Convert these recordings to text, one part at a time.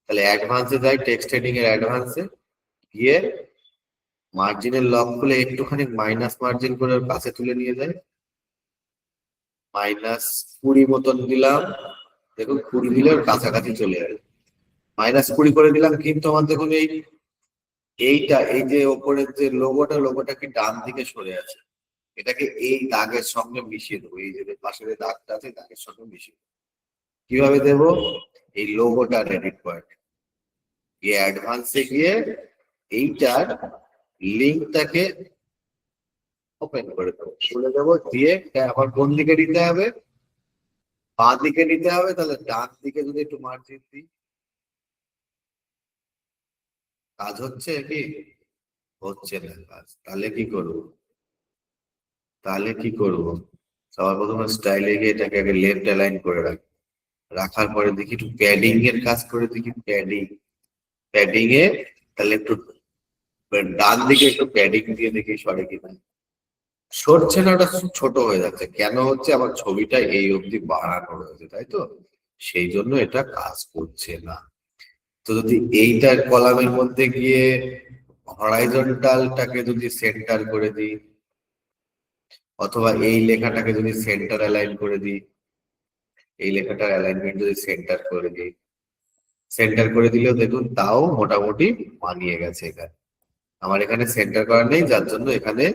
তাহলে অ্যাডভান্সে যাই, text heading এর অ্যাডভান্সে গিয়ে মার্জিনের লক খুলে একটুখানি মাইনাস মার্জিন করে ওর কাছে তুলে নিয়ে যায়, -20 মতন দিলাম। দেখুন 20 দিলে ওর কাছাকাছি চলে যাবে। -20 করে দিলাম, কিন্তু আমার দেখুন এইটা এই যে ওপরের যে লোগোটা কি ডান দিকে সরে আছে। এটাকে এই দাগের সঙ্গে মিশিয়ে দেবো, এই যে পাশে যে দাগটা আছে দাগের সঙ্গে মিশিয়ে দেবো। কিভাবে দেব? এই লোগোটার এডিট পয়েন্ট গিয়ে অ্যাডভান্সে গিয়ে এইটার লিঙ্কটাকে ওপেন করে দেবো, খুলে দেবো, দিয়ে আবার কোন দিকে দিতে হবে? বাঁ দিকে নিতে হবে। তাহলে ডান দিকে যদি একটু মার্জিন দিই, কাজ হচ্ছে কি? হচ্ছে না কাজ। তাহলে কি করবো? সবার প্রথমে স্টাইলে গিয়ে এটাকে আগে লেফট অ্যালাইন করে রাখার পরে দেখি একটু প্যাডিং এর কাজ করে দেখি, প্যাডিং এ তাহলে একটু ডান দিকে একটু প্যাডিং দিয়ে দেখি সরে কিনা। সরছে না, ওটা ছোট হয়ে যাচ্ছে। কেন হচ্ছে? আমার ছবিটা এই অবধি বাড়ানো রয়েছে, তাই তো, সেই জন্য এটা কাজ করছে না। তো যদি এইটার কলামের মধ্যে গিয়ে হরাইজন্টালটাকে যদি সেন্টার করে দিই, অথবা এই লেখাটাকে যদি সেন্টার অ্যালাইন করে দিই, এই লেখাটার অ্যালাইনমেন্ট যদি সেন্টার করে দিলেও দেখুন তাও মোটামুটি মানিয়ে গেছে। এখানে আমার এখানে সেন্টার করা নেই, যার জন্য এখানে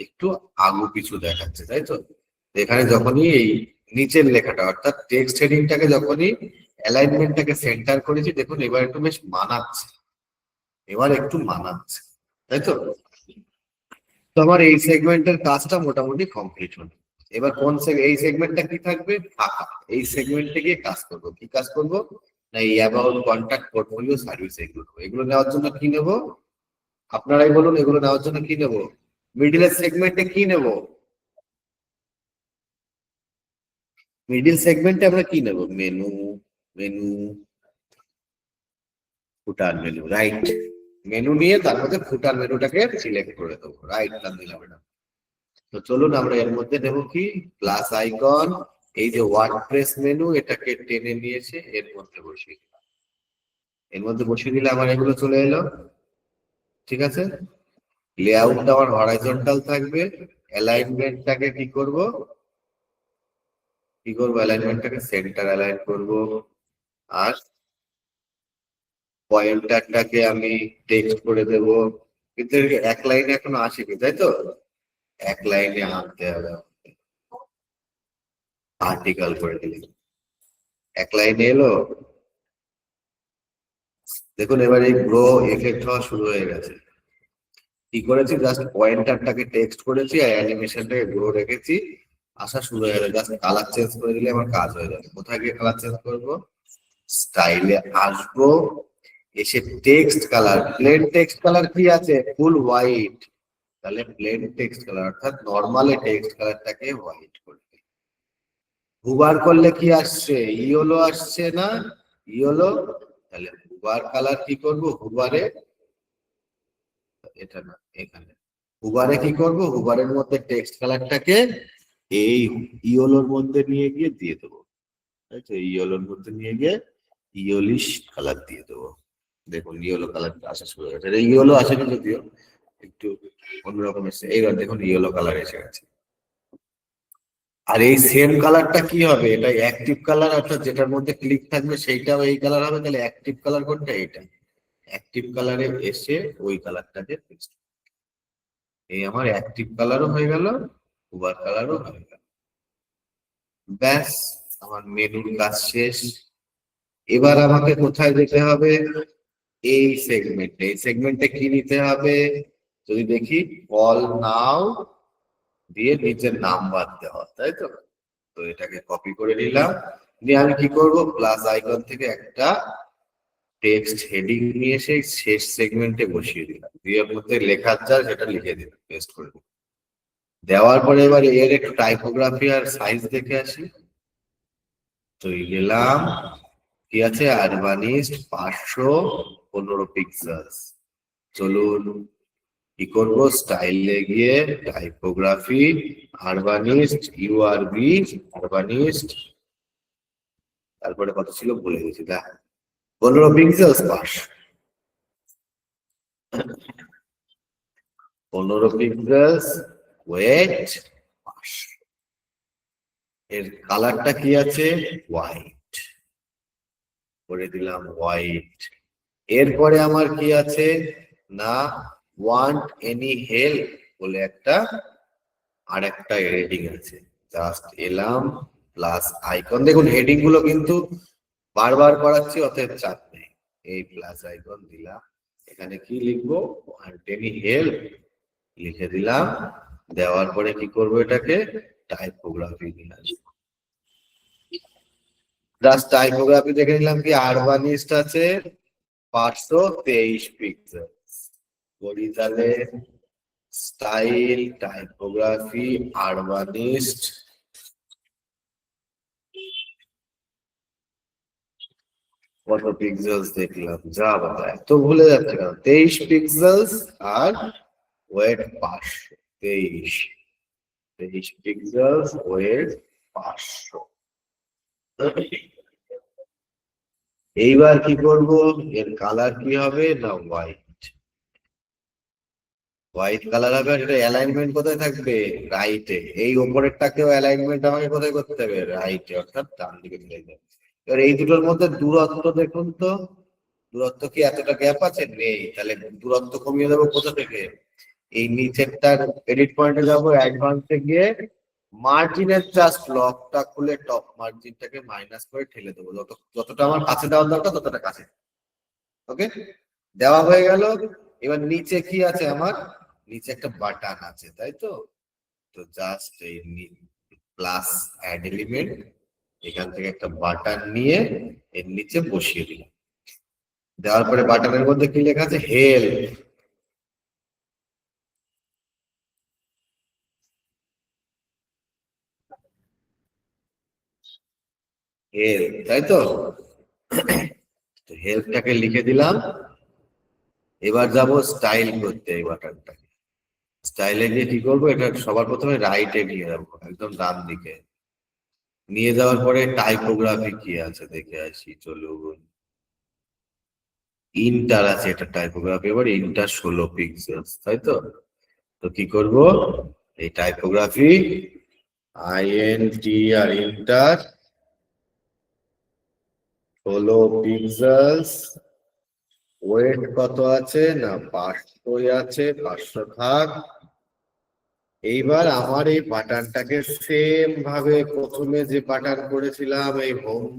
একটু আগু পিছু দেখাচ্ছে, তাই তো। এখানে যখনই এই নিচের লেখাটা অর্থাৎ টেক্সট হেডিংটাকে যখনই অ্যালাইনমেন্টটাকে সেন্টার করেছি, দেখুন এবার একটু বেশ মানাচ্ছে, তাই তো। তো আমার এই সেগমেন্টের কাজটা মোটামুটি কমপ্লিট হলো। এবার এই সেগমেন্টটা কি থাকবে? ফাঁকা। এই সেগমেন্টে গিয়ে কাজ করবো। কি কাজ করবো? না, এই অ্যাবাউট, কন্ট্যাক্ট, পোর্টফোলিও, সার্ভিস, এগুলো নেওয়ার জন্য কি নেব? আপনারাই বলুন, এগুলো নেওয়ার জন্য কি নেব? মিডিলের সেগমেন্টে কি নেব? মিডিল সেগমেন্টে আমরা কি নেব? মেনু ফুটার মেনু, রাইট। মেনু নিয়ে তার মধ্যে ফুটার মেনুটাকে সিলেক্ট করে দেবো, রাইট টান দিলাম এটা। তো চলুন আমরা এর মধ্যে নেব কি? প্লাস আইকন, এই যে ওয়ার্ডপ্রেস মেনু, এটাকে টেনে নিয়েছে এর মধ্যে বসিয়ে দিলাম। এর মধ্যে বসিয়ে দিলে আমার এগুলো চলে এলো, ঠিক আছে। লেআউটটা আমার হরাইজন্টাল থাকবে। অ্যালাইনমেন্টটাকে কি করব? অ্যালাইনমেন্টটাকে সেন্টার অ্যালাইন করব। আর পয়েন্টারটাকে আমি টেক্সট করে দেব। কিন্তু এক লাইনে এখনো আসেনি, তাই তো। এক লাইনে আনতে হবে, আর্টিকেল করে দিলে এক লাইনে এলো। দেখুন এবার এই গ্রো এফেক্ট হওয়া শুরু হয়ে গেছে। কি করেছি? জাস্ট পয়েন্টারটাকে টেক্সট করেছি আর অ্যানিমেশনটাকে গ্রো রেখেছি, আসা শুরু হয়ে গেছে। জাস্ট কালার চেঞ্জ করে দিলে আমার কাজ হয়ে যাবে। কোথায় গিয়ে কালার চেঞ্জ করবো? স্টাইলে আসবো, এসে text colour, plane text colour কি আছে? ফুল হোয়াইট। তাহলে প্লেন টেক্সট কালার অর্থাৎ নর্মালে টেক্সট কালারটাকে হোয়াইট করবে। হুবার করলে কি আসছে? ইয়েলো আসছে না? ইয়েলো। তাহলে হুবার কালার কি করব? হুবারে, এটা না, এখানে হুবারে কি করব? হুবারের মধ্যে টেক্সট কালারটাকে এই ইয়েলোর মধ্যে নিয়ে গিয়ে দিয়ে দেবো, তাই তো। ইয়েলোর মধ্যে নিয়ে গিয়ে ইয়েলিশ কালার দিয়ে দেবো। দেখুন ইয়েলো কালার আসা শুরু হয়ে গেছে। ইয়েলো আসেনি যদিও, একটু অন্যরকম এসেছে। এইবার দেখুন ইয়েলো কালার এসে গেছে। আর এই সেম কালারটা কি হবে? এটা অ্যাক্টিভ কালার, অর্থাৎ যেটার মধ্যে ক্লিক থাকবে সেইটাও এই কালার হবে। তাহলে অ্যাক্টিভ কালার কোনটা? এটা। অ্যাক্টিভ কালারে এসে ওই কালারটাকে ফিক্সড, এই আমার অ্যাক্টিভ কালারও হয়ে গেল, ওভার কালারও হয়ে গেল। ব্যাস, আমার মেনুর কাজ শেষ। এবার আমাকে কোথায় যেতে হবে? এই সেগমেন্টে কি নিতে হবে? যদি দেখি কল নাও দিয়ে নিচের নাম্বার দেওয়া, তাই তো। তো এটাকে কপি করে নিলাম, নিয়ে আমি কি করব? প্লাস আইকন থেকে একটা টেক্সট হেডিং নিয়ে এসে শেষ সেগমেন্টে বসিয়ে দিলাম, দিয়ে মধ্যে লেখার যা সেটা লিখে দিলাম, পেস্ট করে দিলাম। দেওয়ার পরে এবার এর একটু টাইপোগ্রাফি আর সাইজ দেখে আসি। তো গেলাম, কি আছে? আরবানিস্ট 515 পিক্সেল। চলুন কি করবো? স্টাইলে গিয়ে টাইপোগ্রাফি, আরবানিস্ট, আরবানিস্ট, তারপরে কত ছিল ভুলে গেছি। দেখ, 15 pixels pass, 15 pixels weight pass. এর কালারটা কি আছে? হোয়াইট, করে দিলাম হোয়াইট। এরপরে আমার কি আছে না, ওয়ান্ট এনি হেল্প বলে একটা আর একটা হেডিং আছে, জাস্ট এলাম প্লাস আইকন। দেখুন হেডিং গুলো কিন্তু বারবার করাচ্ছি, অতএব চাপ নেই। এই প্লাস আইকন দিলাম, এখানে কি লিখবো? ওয়ান্ট এনি হেল্প লিখে দিলাম। দেওয়ার পরে কি করবো, এটাকে টাইপোগ্রাফি দিলাম। জাস্ট টাইপোগ্রাফি দেখে নিলাম কি আরবানিস্ট আছে 523 পিক্সেল। করি তাহলে স্টাইল টাইপোগ্রাফি আরবানিস্ট, কত পিক্সেলস দেখলাম, যা বাবা এত ভুলে যাচ্ছে কেন? 23 পিক্সেলস আর ওয়েট 500। 23 pixels weight 500। এইবার কি করব, এর কালার কি হবে না হোয়াইট, হোয়াইট কালার হবে। আর এটা অ্যালাইনমেন্ট কোথায় থাকবে? রাইটে। এই ওপরেরটাকেও অ্যালাইনমেন্ট আমাকে কোথায় করতে হবে? রাইটে, অর্থাৎ ডান দিকে চলে যাবে। এবার এই দুটোর মধ্যে দূরত্ব দেখুন তো, দূরত্ব কি এতটা গ্যাপ আছে? নেই। তাহলে দূরত্ব কমিয়ে দেবো কোথা থেকে? এই নিচেরটার এডিট পয়েন্টে যাবো, অ্যাডভান্সে গিয়ে মার্জিনের জাস্ট লকটা খুলে টপ মার্জিনটাকে মাইনাস করে ঠেলে দেবো, যতটা আমার কাছে দেওয়ার দরকার ততটা কাছে। ওকে, দেওয়া হয়ে গেল। এবার নিচে কি আছে আমার? নিচে একটা বাটন আছে, তাই তো? তো জাস্ট এই প্লাস অ্যাড এলিমেন্ট, এখান থেকে একটা বাটন নিয়ে এর নিচে বসিয়ে দিলাম। দেওয়ার পরে বাটনের মধ্যে কি লেখা আছে? হেল্প। হেল্প, তাই তো? হেল্পটাকে লিখে দিলাম। এবার যাব স্টাইল করতে এই বাটনটা। স্টাইলে গিয়ে কি করবো, এটা সবার প্রথমে রাইটে নিয়ে যাবো, একদম ডান দিকে নিয়ে যাওয়ার পরে টাইপোগ্রাফি কি আছে দেখে আসি, চলুন। ইন্টার আছে, এটা টাইপোগ্রাফি। এবার ইন্টার 16 পিক্সেল, তাই তো? তো কি করব, এই typography INTR Inter 16 pixels. Weight কত আছে না 500 আছে, 500 থাক। এইবার আমার এই বাটনটাকে সেম ভাবে প্রথমে যে বাটন করেছিলাম এই হোম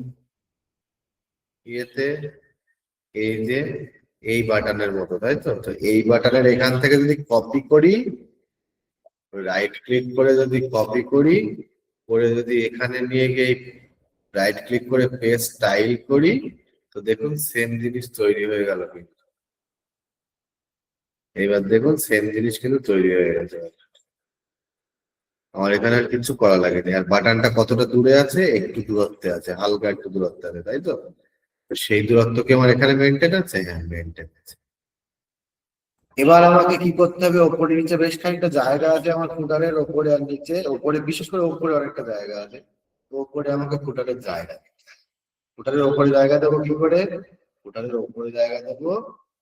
ইয়েতে, এই যে এই বাটনের মতো, তাই তো? তো এই বাটনের এখান থেকে যদি কপি করি, রাইট ক্লিক করে যদি কপি করি, করে যদি এখানে নিয়ে গিয়ে রাইট ক্লিক করে পেস্ট স্টাইল করি, তো দেখুন সেম জিনিস তৈরি হয়ে গেল কিন্তু। এইবার দেখুন সেম জিনিস কিন্তু তৈরি হয়ে গেছে। আমার এখানে আর কিছু করা লাগেনি। আর বাটনটা কতটা দূরে আছে? একটু দূরত্বে আছে, হালকা একটু দূরত্বে আছে, তাই তো? তো সেই দূরত্ব কি আমার এখানে মেনটেন আছে? হ্যাঁ, মেনটেন আছে। এবার আমাকে কি করতে হবে, ওপরে নিচে বেশ খানিকটা জায়গা আছে আমার ফুটারের ওপরে আর নিচে। ওপরে বিশেষ করে ওপরে অনেকটা জায়গা আছে, তো ওপরে আমাকে ফুটারের জায়গা, ফুটারের ওপরে জায়গা দেবো কি করে? ফুটারের ওপরে জায়গা দেবো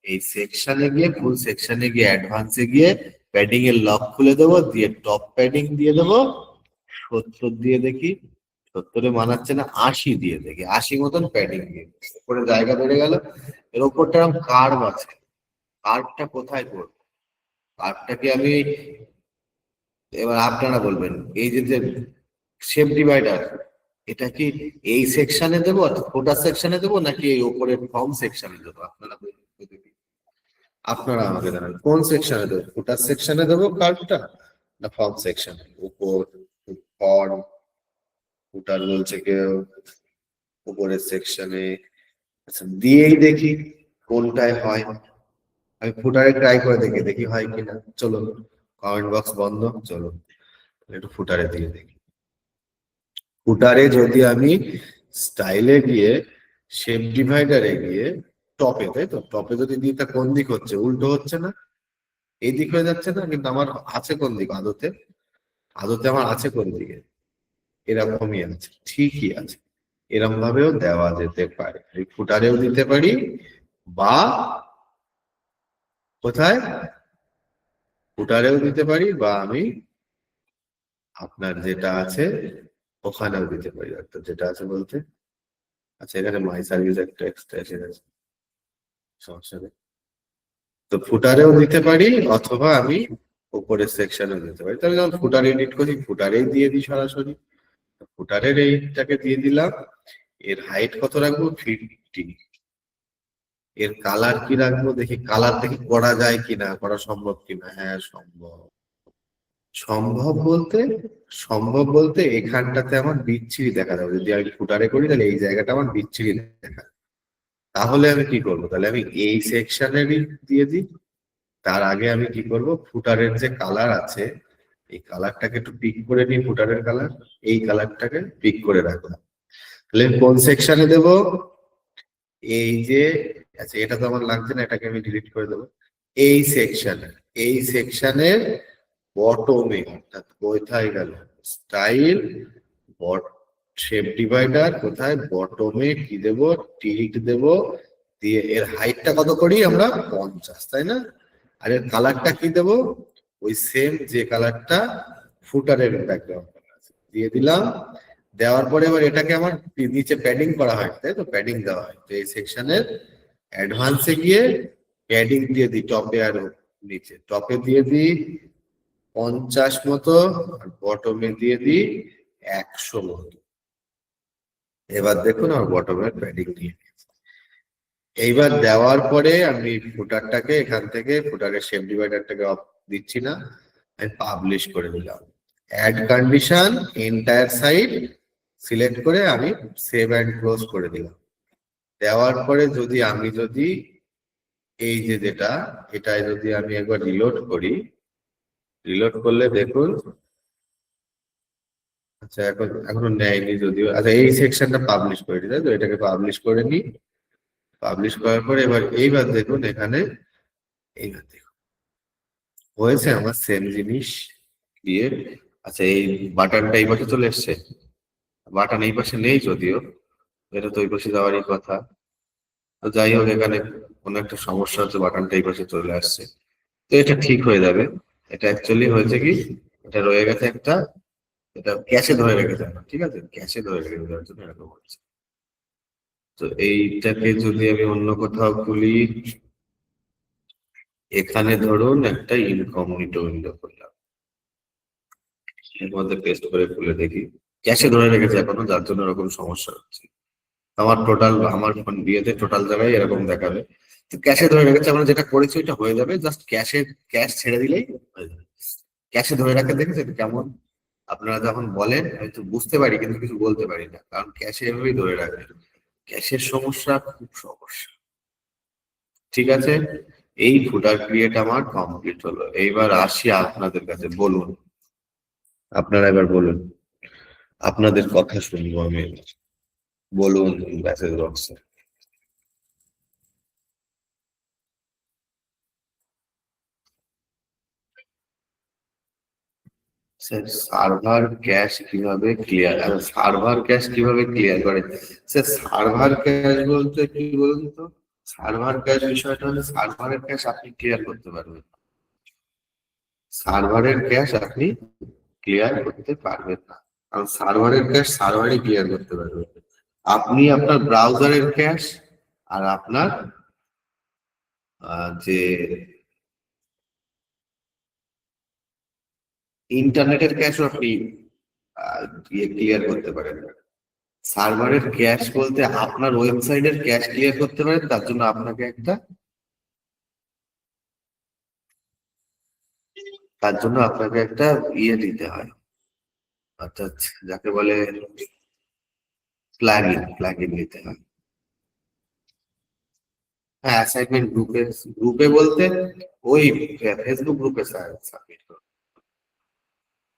এই সেকশনে গিয়ে, ফুল সেকশনে গিয়ে অ্যাডভান্সে গিয়ে প্যাডিং এর লক খুলে দেবো, দিয়ে টপ প্যাডিং দিয়ে দেবো 70 দিয়ে দেখি। 70-এ মানাচ্ছে না, 80 দিয়ে দেখি। 80 মতন প্যাডিং দিয়ে উপরে জায়গা বেড়ে গেল। এর ওপরটা কার্ভ আছে, কার্ভটা কোথায় করবো? কার্ভটাকে আমি, এবার আপনারা বলবেন, এই যে শেপ ডিভাইডার, এটা কি এই সেকশনে দেবো, ফোটার সেকশনে দেবো, নাকি এই উপরের ফর্ম সেকশনে দেবো? আপনারা বলুন। আপনারা আমাকে জানান কোন সেকশনে দেবো, ফুটার সেকশনে দেবো কার্ভটা না ফর্ম সেকশনে? উপর, ফর্ম, ফুটার বলছে কেউ, উপরের সেকশনে। আচ্ছা, দিয়েই দেখি কোনটায় হয়। আমি ফুটারে ট্রাই করে দেখি, দেখি হয় কিনা। চলুন, কমেন্ট বক্স বন্ধ, চলুন একটু ফুটারে দিয়ে দেখি। ফুটারে যদি আমি স্টাইলে গিয়ে শেপ ডিভাইডারে গিয়ে টপে, তাই তো? টপে যদি দিই, তা কোন দিক হচ্ছে? উল্টো হচ্ছে না, এই দিক হয়ে যাচ্ছে না? কিন্তু আমার আছে কোন দিক আদতে? আদতে আমার আছে কোন দিকে? এরকমই আছে, ঠিকই আছে। এরকম ভাবেও দেওয়া যেতে পারে, এই ফুটারেও দিতে পারি বা কোথায় ফুটারেও দিতে পারি বা আমি আপনার যেটা আছে ওখানেও দিতে পারি, অর্থাৎ যেটা আছে বলতে, আচ্ছা এখানে মাই সার্ভিস একটা এক্সট্রা এসে গেছে, সমস্যা নেই। তো ফুটারেও দিতে পারি অথবা আমি উপরের সেকশনেও দিতে পারি। তাহলে যখন ফুটার এডিট করি ফুটারেই দিয়ে দিই সরাসরি, ফুটারের এইটাকে দিয়ে দিলাম। এর হাইট কত রাখবো? 50। এর কালার কি রাখবো? দেখি কালার দেখি করা যায় কিনা, করা সম্ভব কিনা। হ্যাঁ সম্ভব। সম্ভব বলতে সম্ভব বলতে এখানটাতে আমার বিচ্ছিরি দেখা যাবে, যদি আমি ফুটারে করি তাহলে এই জায়গাটা আমার বিচ্ছিরি দেখা যাবে। তাহলে আমি কি করবো? তাহলে আমি এই সেকশনেরই দিয়ে দিই। তার আগে আমি কি করব, ফুটারের যে কালার আছে এই কালারটাকে একটু পিক করে নিই, ফুটারের কালার, এই কালারটাকে পিক করে রাখলাম। তাহলে আমি কোন সেকশনে দেব? এই যে, আচ্ছা এটা তো আমার লাগছে না, এটাকে আমি ডিলিট করে দেবো। এই সেকশনে, এই সেকশনের বটমে, অর্থাৎ কোথায় গেল স্টাইল, বট শেপ ডিভাইডার, কোথায় বটমে কি দেব? টিল্ট দেব। দিয়ে এর হাইটটা কত করি আমরা? 50, তাই না? আর এর কালারটা কি দেব? ওই সেম যে কালারটা ফুটারের ব্যাকগ্রাউন্ড আছে দিয়ে দিলাম। দেওয়ার পরে এবার এটাকে আমার নিচে প্যাডিং করা হয়, তাই তো? প্যাডিং দেওয়া হয়, তো এই সেকশনের অ্যাডভান্সে গিয়ে প্যাডিং দিয়ে দিই টপে আর নিচে। টপে দিয়ে দিই 50 মতো, আর বটমে দিয়ে দিই 100 মতো। এবার দেখুন আমার বটমের প্যাডিং দিয়ে দিয়েছি। এইবার দেওয়ার পরে আমি ফুটারটাকে এখান থেকে, ফুটারের শেপ ডিভাইডারটাকে অফ দিচ্ছি না, আমি পাবলিশ করে দিলাম। Add condition entire side select করে আমি সেভ অ্যান্ড ক্লোজ করে দিলাম। দেওয়ার পরে যদি এই যে যেটা, এটাই যদি আমি একবার রিলোড করি, রিলোড করলে দেখুন, আচ্ছা এখনো নেয়নি যদিও। আচ্ছা এই সেকশনটা পাবলিশ করে দিই, তাই তো? এটাকে পাবলিশ করে নিই। পাবলিশ করার পরে এইবার দেখুন এখানে, এইবার দেখুন হয়েছে আমার সেম জিনিস দিয়ে। আচ্ছা এই বাটনটা এই পাশে চলে এসছে, বাটন এই পাশে নেই যদিও, এটা তো ওই পাশে যাওয়ারই কথা। তো যাই হোক, এখানে কোনো একটা সমস্যা হচ্ছে, বাটনটা এই পাশে চলে আসছে। তো এটা ঠিক হয়ে যাবে। এটা অ্যাকচুয়ালি হয়েছে কি, এটা রয়ে গেছে একটা, এটা ক্যাশে ধরে রেখেছে এখন, ঠিক আছে? ক্যাশে ধরে রেখেছে যার জন্য এরকম হচ্ছে। তো এইটাকে যদি আমি অন্য কোথাও খুলি, এখানে ধরুন একটা ইনকগনিটো উইন্ডো করলাম, এর মধ্যে পেস্ট করে খুলে দেখি, ক্যাশে ধরে রেখেছে এখনো, যার জন্য এরকম সমস্যা হচ্ছে। আমার ফোন বিয়েতে টোটাল জায়গায় এরকম দেখাবে। তো ক্যাশে ধরে রেখেছে, আমরা যেটা করেছি ওইটা হয়ে যাবে, জাস্ট ক্যাশ ছেড়ে দিলেই হয়ে যাবে। ক্যাশে ধরে রাখতে দেখেছেন কেমন? আপনারা যখন বলেন হয়তো বুঝতে পারি কিন্তু কিছু বলতে পারি না, কারণ ক্যাশে এভাবেই ধরে রাখবে। ক্যাশের সমস্যা খুব সমস্যা। ঠিক আছে, এই ফুটার ক্রিয়েট আমার কমপ্লিট হলো। এইবার আসি আপনাদের কাছে, বলুন, আপনারা এবার বলুন, আপনাদের কথা শুনবো আমি এবার। বলুন মেসেজ বক্সে। স্যার সার্ভার ক্যাশ কিভাবে ক্লিয়ার করে? স্যার সার্ভার ক্যাশ বলতে কি বলুন তো? সার্ভার ক্যাশ বিষয়টা হচ্ছে, সার্ভারের ক্যাশ আপনি ক্লিয়ার করতে পারবেন, সার্ভারের ক্যাশ আপনি ক্লিয়ার করতে পারবেন না, কারণ সার্ভারের ক্যাশ সার্ভারই ক্লিয়ার করতে পারবে। আপনি আপনার ব্রাউজারের ক্যাশ আর আপনার যে ইন্টারনেটের ক্যাশও আপনি ক্লিয়ার করতে পারেন। সার্ভারের ক্যাশ বলতে আপনার ওয়েবসাইটের ক্যাশ ক্লিয়ার করতে পারেন, তার জন্য আপনাকে একটা, দিতে হয়, অর্থাৎ যাকে বলে প্লাগইন নিতে হয়। হ্যাঁ অ্যাসাইনমেন্ট গ্রুপে, গ্রুপে বলতে ওই ফেসবুক গ্রুপে সাবমিট করুন।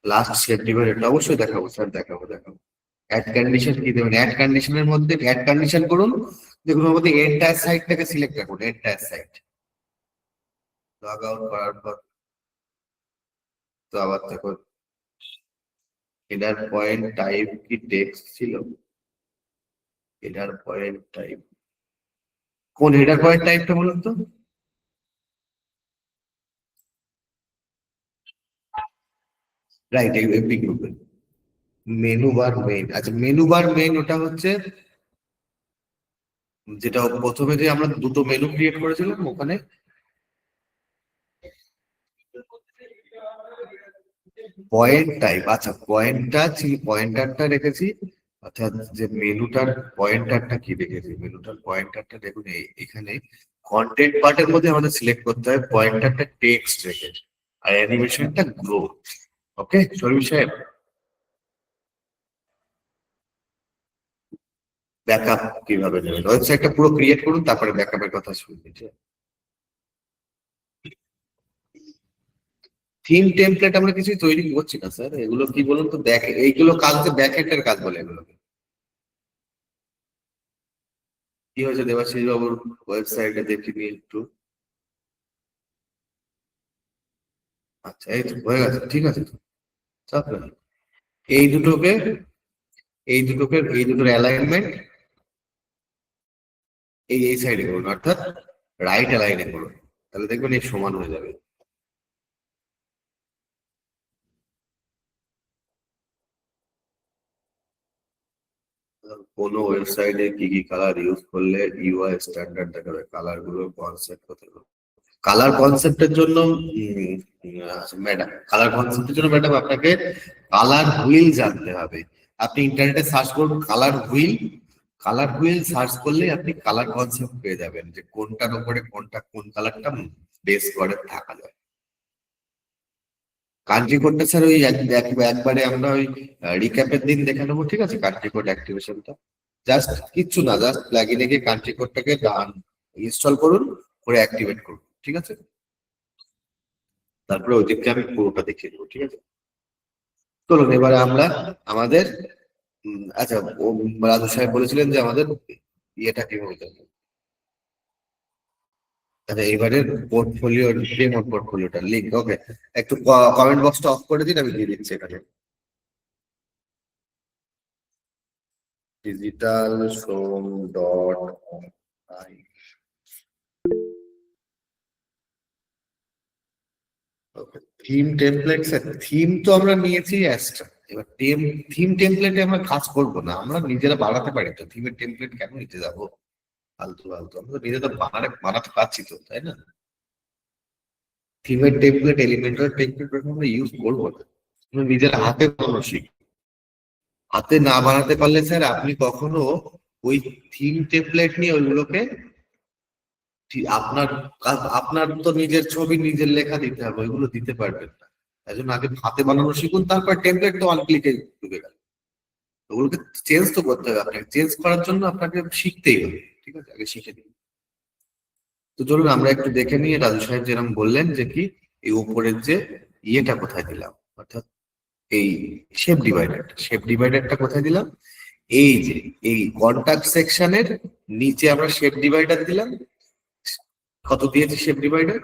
লাস্ট সেপ্টেম্বর, এটা অবশ্যই দেখাবো স্যার, দেখাবো। অ্যাড কন্ডিশন কি দেবেন? অ্যাড কন্ডিশনের মধ্যে অ্যাড কন্ডিশন করুন, দেখুন ওর মধ্যে এন্টায়ার সাইটটাকে সিলেক্ট রাখুন, এন্টায়ার সাইট। লগ আউট করার পর তো আবার দেখুন, হেডার পয়েন্ট টাইপ কি টেক্সট ছিল? হেডার পয়েন্ট টাইপ, কোন হেডার পয়েন্ট টাইপটা বলুন তো? রাইট, এমপি গ্রুপের মেনু বার মেইন। আচ্ছা, মেনু বার মেইন ওটা হচ্ছে যেটা প্রথমে যে আমরা দুটো মেনু ক্রিয়েট করেছিলাম ওখানে। পয়েন্ট টাইপ, আচ্ছা পয়েন্টার ছিল, পয়েন্টারটা রেখেছি। অর্থাৎ যে মেনুটার পয়েন্টারটা কি রেখেছি, মেনুটার পয়েন্টারটা দেখুন এখানে কন্টেন্ট পার্টের মধ্যে আমাদের সিলেক্ট করতে হয় পয়েন্টারটা টেক্সট রেখে, আর অ্যানিমেশনটা গ্রো। ওকে শরীফ সাহেব, ব্যাকআপ কিভাবে নেবেন, ওয়েবসাইটটা পুরো ক্রিয়েট করুন তারপরে ব্যাকআপের কথা শুনবেন। থিম টেমপ্লেট আমরা কিছু তৈরি করছি না স্যার, এগুলো কি বলুন তো, এইগুলো কাজ হচ্ছে ব্যাকএন্ডের কাজ বলে এগুলোকে। কি হয়েছে দেবাশিস বাবুর ওয়েবসাইটে দেখি নিয়ে একটু। আচ্ছা এই তো হয়ে গেছে, ঠিক আছে তো, চাপ নেই। এই দুটোকে এই দুটোর অ্যালাইনমেন্ট এই সাইডে করুন, অর্থাৎ রাইট অ্যালাইনে করুন, তাহলে দেখবেন এই সমান হয়ে যাবে। কোনো ওয়েবসাইটে কি কি কালার ইউজ করলে ইউআই স্ট্যান্ডার্ড দেখাবে, কালার গুলো কনসেপ্ট হতে হবে। কালার কনসেপ্টের জন্য ম্যাডাম, কালার কনসেপ্টের জন্য ম্যাডাম আপনাকে কালার হুইল জানতে হবে। আপনি ইন্টারনেটে সার্চ করুন colour wheel, colour wheel search করলে আপনি কালার কনসেপ্ট পেয়ে যাবেন, যে কোনটার উপরে কোনটা কোন কালারটা বেস করে থাকা যায়। কান্ট্রি কোডটা স্যার ওই একবারে আমরা ওই রিক্যাপের দিন দেখে নেবো, ঠিক আছে? কান্ট্রি কোড অ্যাক্টিভেশনটা জাস্ট কিচ্ছু না, জাস্ট প্লাগইনে গিয়ে কান্ট্রি কোডটাকে ইনস্টল করুন, করে অ্যাক্টিভেট করুন, ঠিক আছে? তারপরে ওইদিকে আমি পুরোটা দেখিয়ে দেবো, ঠিক আছে? চলুন এবারে আমরা আমাদের আচ্ছা, রাজু সাহেব বলেছিলেন যে আমাদের ইয়েটা কি হয়ে যাবে। আচ্ছা এবারে পোর্টফোলিও, ডেমো পোর্টফোলিওটা লিঙ্ক, ওকে একটু কমেন্ট বক্সটা অফ করে দিন, আমি দিয়ে দিচ্ছি এখানে। ডিজিটাল শোম dot I. Theme template, sir theme তো আমরা নিয়েছি এক্সট্রা, এবার থিম টেমপ্লেটে আমরা কাজ করবো না, আমরা নিজেরা বানাতে পারি তো, থিমের টেমপ্লেট কেন নিতে যাবো ফালতু ফালতু, আমরা তো নিজেরা বানাতে পারছি তো, তাই না? থিমের টেমপ্লেট, এলিমেন্টাল টেমপ্লেট আমরা ইউজ করবো না, আমরা নিজের হাতে বানানো শিখবো। হাতে না বানাতে পারলে স্যার আপনি কখনো ওই থিম টেমপ্লেট নিয়ে ওইগুলোকে আপনার আপনার তো নিজের ছবি নিজের লেখা দিতে হবে, ওইগুলো দিতে পারবেন না। তাই জন্য আগে হাতে বানানো শিখুন, তারপর টেমপ্লেট তো ওয়ান ক্লিকে ঢুকে গেল। ওগুলোকে চেঞ্জ তো করতে হবে, আপনাকে চেঞ্জ করার জন্য আপনাকে শিখতেই হবে, ঠিক আছে? আগে শিখে দিন। তো চলুন আমরা একটু দেখে নিই রাজু সাহেব যেরকম বললেন যে কি এই উপরের যে ইয়েটা কোথায় দিলাম, অর্থাৎ এই শেপ ডিভাইডারটা কোথায় দিলাম, এই যে এই কন্টাক্ট সেকশনের নিচে আমরা শেপ ডিভাইডার দিলাম। কত দিয়েছি শেপ ডিভাইডার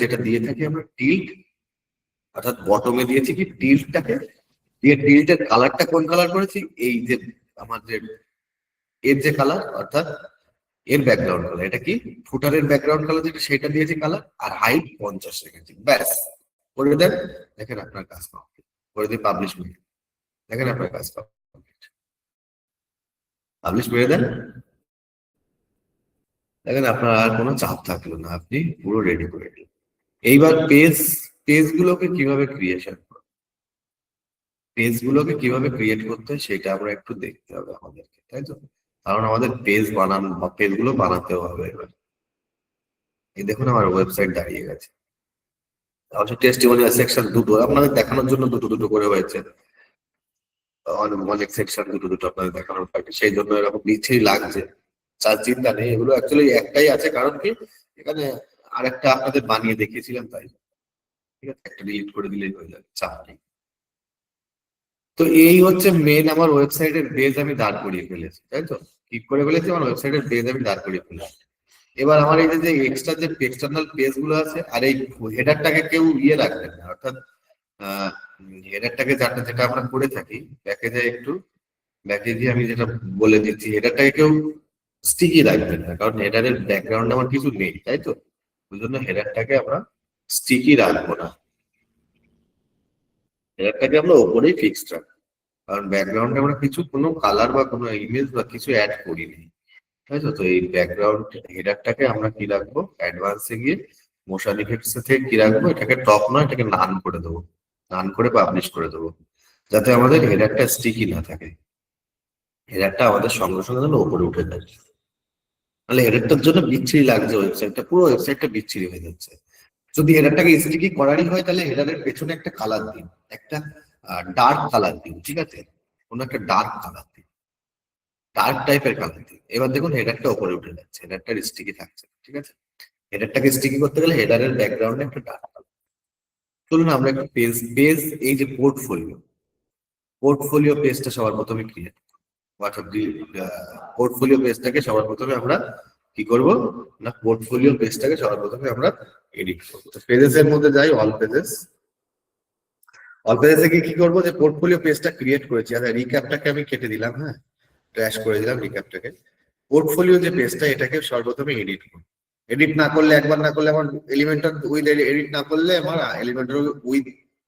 যেটা দিয়ে থাকি আমরা টিল্ট, অর্থাৎ বটমে দিয়েছি কি টিল্টটাকে, দিয়ে টিল্টের কালারটা কোন কালার করেছি, এই যে আমাদের এর যে কালার, অর্থাৎ এর ব্যাকগ্রাউন্ড কালার, এটা কি ফুটারের ব্যাকগ্রাউন্ড কালার যেটা সেটা দিয়েছি কালার, আর হাইট 50 রেখেছি, ব্যাস করে দেন। দেখেন আপনার কাজ কমপ্লিট, করে দিয়ে পাবলিশ মেরে দেখেন আপনার কাজ কমপ্লিট, পাবলিশ মেরে দেন। দেখেন আপনার আর কোনো চাপ থাকলো না, আপনি পুরো রেডি করে দিন। এইবার পেজগুলোকে কিভাবে কিভাবে ক্রিয়েট করতে হয় সেটা আমরা একটু দেখতে হবে আমাদেরকে, তাই তো? কারণ আমাদের পেজগুলো বানাতেও হবে এবার। এই দেখুন আমার ওয়েবসাইট দাঁড়িয়ে গেছে, অবশ্য টেস্টিমোনিয়াল সেকশন দুটো আপনাদের দেখানোর জন্য দুটো দুটো করে হয়েছে, অনেক সেকশন দুটো দুটো আপনাদের দেখানোর থাকে, সেই জন্য এরকম নিচেই লাগছে। চার চিন্তা নেই, এগুলো অ্যাকচুয়ালি একটাই আছে, কারণ কি এখানে আরেকটা আপনাদের বানিয়ে দেখিয়েছিলাম তাই, ঠিক আছে? একটা ডিলিট করে দিলেই হয়ে যাবে, চাপ নেই। তো এই হচ্ছে মেন আমার ওয়েবসাইটের বেজ আমি দাঁড় করিয়ে ফেলেছি, তাই তো? ঠিক করে ফেলেছি, আমার ওয়েবসাইটের বেজ আমি দাঁড় করিয়ে ফেলেছি। এবার আমার এই যে এক্সট্রা যে এক্সটার্নাল পেজ গুলো আছে, আর এই হেডারটাকে কেউ ইয়ে রাখবেন না, অর্থাৎ হেডারটাকে যেটা আমরা করে থাকি, প্যাকেজে একটু ব্যাকে গিয়ে আমি যেটা বলে দিচ্ছি, হেডারটাকে কেউ স্টিকি রাখবেন না, কারণ হেডারের ব্যাকগ্রাউন্ড আমার কিছু নেই, তাই তো? ওই জন্য হেডারটাকে আমরা স্টিকি রাখবো না, হেডারটাকে আমরা ওপরেই ফিক্সড রাখবো, কারণ ব্যাকগ্রাউন্ডে আমরা কিছু কোনো কালার বা কোনো ইমেজ বা কিছু অ্যাড করিনি, তাই তো? তো এই ব্যাকগ্রাউন্ড হেডারটাকে আমরা কি রাখবো, অ্যাডভান্সে গিয়ে মোশন ইফেক্টস থেকে কি রাখবো, এটাকে টপ নয়, এটাকে নান করে দেবো, নান করে পাবলিশ করে দেবো, যাতে আমাদের হেডারটা স্টিকি না থাকে, হেডারটা আমাদের সঙ্গে সঙ্গে যেন উপরে উঠে যায়। তাহলে হেডারটার জন্য বিচ্ছিরি লাগছে, ওয়েবসাইটটা পুরো ওয়েবসাইটটা বিচ্ছিরি হয়ে যাচ্ছে। যদি হেডারটাকে স্টিকি করারই হয়, তাহলে হেডারের পেছনে একটা কালার দিন, একটা ডার্ক কালার দিন, ঠিক আছে? কোনো একটা ডার্ক কালার দিন, ডার্ক টাইপের কালার দিন। এবার দেখুন হেডারটা উপরে উঠে যাচ্ছে, হেডারটা স্টিকি থাকছে, ঠিক আছে? হেডারটাকে স্টিকি করতে গেলে হেডারের ব্যাকগ্রাউন্ডে একটা ডার্ক কালার। চলুন আমরা একটা পেজ এই যে পোর্টফোলিও পেজটা সবার প্রথমে ক্রিয়েট, হোয়াটসঅ্যাপ পোর্টফোলিও পেজটাকে সবার প্রথমে আমরা কি করব না, পোর্টফোলিও পেজটাকে সবার প্রথমে আমরা এডিট করবো। তো পেজেস এর মধ্যে যাই, অল পেজেসে গিয়ে কি করবো, যে পোর্টফোলিও পেজটা ক্রিয়েট করেছি, আচ্ছা রিক্যাপটাকে আমি কেটে দিলাম, হ্যাঁ ট্র্যাশ করে দিলাম রিক্যাপটাকে। পোর্টফোলিও যে পেজটা, এটাকে সর্বপ্রথমে এডিট করবো। এডিট না করলে, একবার না করলে আমার এলিমেন্টর উইথ, এডিট না করলে আমার এলিমেন্টর উইথ,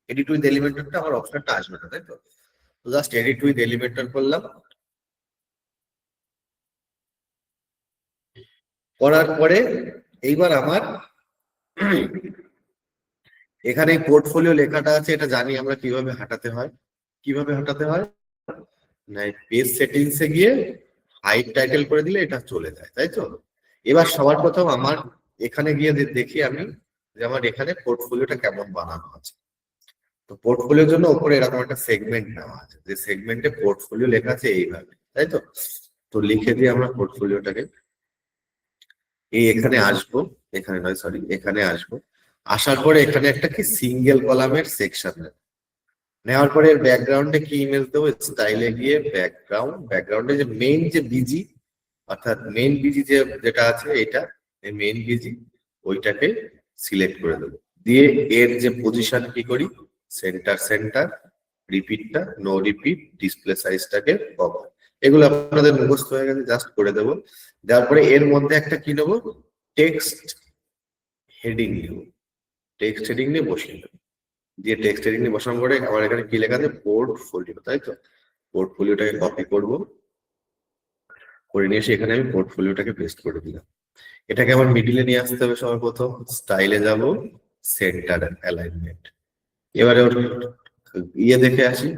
এডিট উইথ এলিমেন্টরটা আমার অপশনটা আসবে না, তাই তো? জাস্ট এডিট উইথ এলিমেন্টর করলাম, করার পরে এইবার আমার এখানে পোর্টফোলিও লেখাটা আছে, এটা জানি আমরা কিভাবে হাঁটাতে হয়। কিভাবে হাঁটাতে হয় না, পেজ সেটিংসে গিয়ে হাইড টাইটেল করে দিলে এটা চলে যায়, তাই তো? এবার সবার প্রথম আমার এখানে গিয়ে দেখি আমি যে আমার এখানে পোর্টফোলিওটা কেমন বানানো আছে। তো পোর্টফোলিওর জন্য উপরে এরকম একটা সেগমেন্ট নেওয়া আছে, যে সেগমেন্টে পোর্টফোলিও লেখা আছে এইভাবে, তাই তো? তো লিখে দিয়ে আমরা পোর্টফোলিওটাকে এখানে আসবো, এখানে নয় সরি, এখানে আসবো। আসার পরে এখানে একটা কি সিঙ্গেল কলামের সেকশন নেওয়ার পরে এর ব্যাকগ্রাউন্ডে কি ইমেজ দেবো, স্টাইলে গিয়ে ব্যাকগ্রাউন্ডে যে মেইন যে বিজি, অর্থাৎ মেইন বিজি যেটা আছে এটা, এই মেইন বিজি ওইটাকে সিলেক্ট করে দেবো। দিয়ে এর যে পজিশন কি করি, সেন্টার, রিপিটটা নো রিপিট, ডিসপ্লে সাইজটাকে কভার, এগুলো আপনাদের মুখস্থ হয়ে গেছে, জাস্ট করে দেবো। দেওয়ার পরে এর মধ্যে একটা কি নেবো, টেক্সট হেডিং নেবো, টেক্সট হেডিং নিয়ে বসিয়ে দেবো। দিয়ে টেক্সট হেডিং নিয়ে বসানোর পরে আমার এখানে কি লেখা আছে, পোর্টফোলিও, তাই তো? পোর্টফোলিওটাকে কপি করব, করে নিয়ে এসে এখানে আমি পোর্টফোলিওটাকে পেস্ট করে দিলাম। এটাকে আমার মিডিলে নিয়ে আসতে হবে সবার প্রথম, স্টাইলে যাব, সেন্টার অ্যালাইনমেন্ট। এবারে ওর দেখে আসি,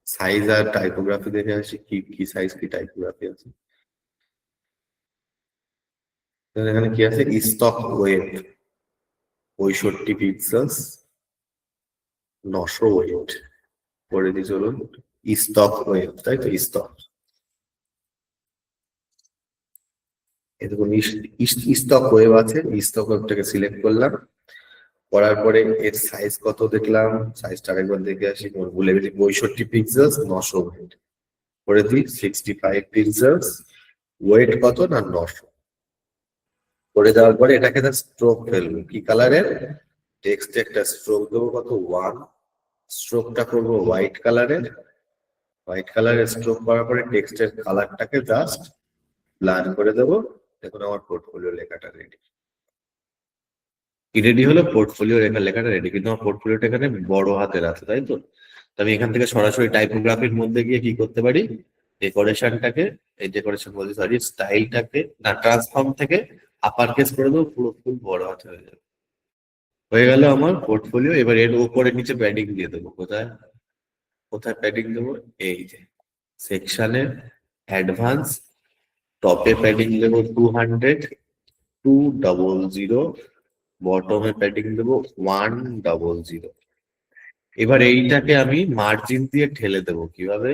সাইজ আর টাইপোগ্রাফি দেখে আসি, কি কি সাইজ কি টাইপোগ্রাফি আছে। এখানে কি আছে, স্টক ওয়েট 65 পিক্সেলস, 900 ওয়েট করে দিই, চলুন। স্টক ওয়েট, তাই তো? এরকম স্টক ওয়েব আছে, স্টক ওয়েবটাকে সিলেক্ট করলাম, করার পরে এর সাইজ কত দেখলাম, সাইজটা আরেকবার দেখে আসি, ভুলে গেছি, 65 পিক্সেলস, 900 ওয়েট করে দিই, 65 পিক্সেলস, ওয়েট কত না 900 করে দেওয়ার পরে এটাকে স্ট্রোক ফেলবো, কি কালারের, টেক্সটে একটা স্ট্রোক দেবো, কত 1, স্ট্রোকটা করবো হোয়াইট কালারের স্ট্রোক করার পরে টেক্সটের কালারটাকে জাস্ট ব্লার করে দেবো। দেখুন আমার পোর্টফোলিও লেখাটা রেডি। কি রেডি হলো, পোর্টফোলিও লেখাটা রেডি, কিন্তু আমার পোর্টফোলিওটা এখানে বড় হাতের আছে, তাই তো? তো আমি এখান থেকে সরাসরি টাইপোগ্রাফির মধ্যে গিয়ে কি করতে পারি, ডেকোরেশনটাকে, এই ডেকোরেশন বলতে সরি স্টাইলটাকে না, ট্রান্সফর্ম থেকে আপার কেস করে দেবো, পুরো ফুল বড় হাতে হয়ে যাবে। হয়ে গেল আমার পোর্টফোলিও। এবার এর উপরে নিচে প্যাডিং দিয়ে দেবো, কোথায় কোথায় প্যাডিং দেবো, এই যে সেকশনে অ্যাডভান্স, টপে প্যাডিং দেবো 200, 200, বটমে প্যাডিং দেবো 100। এবার এইটাকে আমি মার্জিন দিয়ে ঠেলে দেবো, কিভাবে,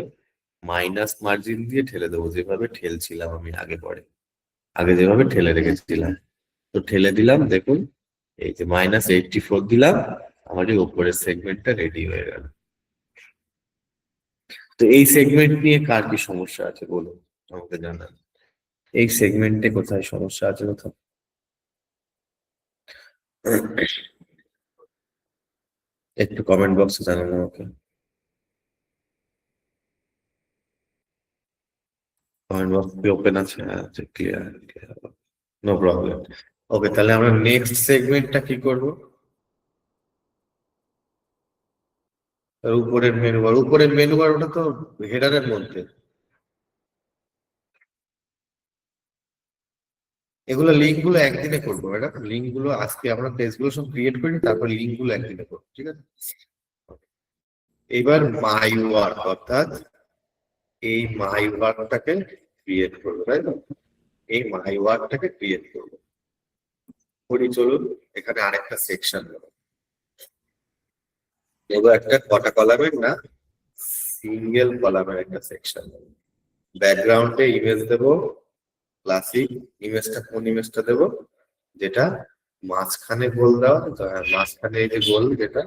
মাইনাস মার্জিন দিয়ে ঠেলে দেবো, যেভাবে ঠেলছিলাম আমি আগে যেভাবে ঠেলে রেখেছিলাম। তো ঠেলে দিলাম, দেখুন এই যে -84 দিলাম, আমার এই উপরের সেগমেন্টটা রেডি হয়ে গেল। তো এই সেগমেন্ট নিয়ে কার কি সমস্যা আছে বলুন, আমাকে জানান। এই সেগমেন্টে কোথায় সমস্যা আছে কোথাও? একটু কমেন্ট বক্সে জানান আমাকে। কমেন্ট বক্স কি ওপেন আছে? আচ্ছা, ক্লিয়ার, নো প্রবলেম। ওকে, তাহলে আমরা নেক্সট সেগমেন্টটা কি করব? উপরের মেনু বার ওটা তো হেডারের মধ্যে। এগুলো লিঙ্ক গুলো একদিনে করবো ম্যাডাম, লিঙ্ক গুলো আজকে আমরা পেজ গুলো সব ক্রিয়েট করি, তারপর লিঙ্ক গুলো একদিনে করবো, ঠিক আছে? এবার মাই ওয়ার্ক, অর্থাৎ এই মাই ওয়ার্কটাকে ক্রিয়েট করবো, তাই তো? এই মাই ওয়ার্কটাকে ক্রিয়েট করবো, করি চলুন। এখানে আরেকটা সেকশন দেবো, একটা কটা কলামের না, সিঙ্গেল কলামের একটা সেকশন দেবো। ব্যাকগ্রাউন্ডে ইমেজ দেবো, ক্লাসিক। ইমেজটা কোন ইমেজটা দেবো? যেটা মাঝখানে গোল দেওয়া, মাঝখানে এই যে গোল যেটা,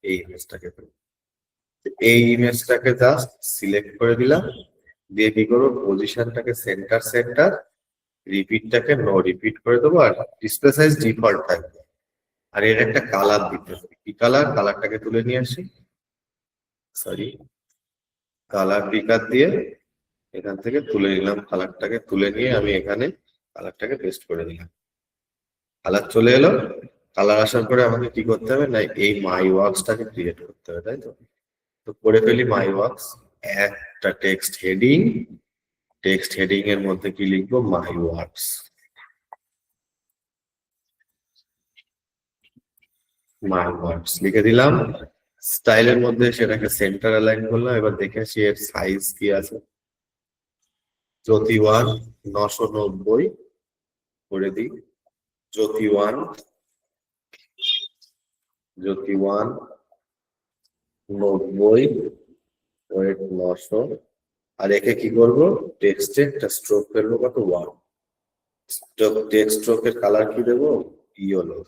এই ইমেজটাকে দেবো। এই ইমেজটাকে জাস্ট সিলেক্ট করে দিলাম, দিয়ে কি করবো, পজিশনটাকে সেন্টার সেন্টার, রিপিটটাকে নো রিপিট করে দেবো, আর ডিসপ্লে সাইজ ডিফল্ট থাকবে। আর এর একটা কালার দিতে হবে, কি কালার? কালারটাকে তুলে নিয়ে আসি, সরি, কালার পিকার দিয়ে এখান থেকে তুলে নিলাম। কালারটাকে তুলে নিয়ে আমি এখানে কালারটাকে পেস্ট করে দিলাম। কালার চলে এলো। কালার আসার পরে আমাকে কি করতে হবে না, এই মাই ওয়ার্কসটাকে ক্রিয়েট করতে হবে, তাই তো? তো করে ফেলি মাই ওয়ার্কস। একটা টেক্সট হেডিং এর মধ্যে কি লিখবো? মাই ওয়ার্কস। মাই ওয়ার্কস লিখে দিলাম। স্টাইলের মধ্যে সেটাকে সেন্টার অ্যালাইন করলাম। এবার দেখে আসি এর সাইজ কি আছে। জ্যোতি 1 990 করে দিই। জ্যোতি 1 90 ওয়েট 900। আর একে কি করবো? টেক্সটে একটা স্ট্রোক ফেলবো, কত? 1। টেক্সট স্ট্রোকের কালার কি দেবো? ইয়েলো।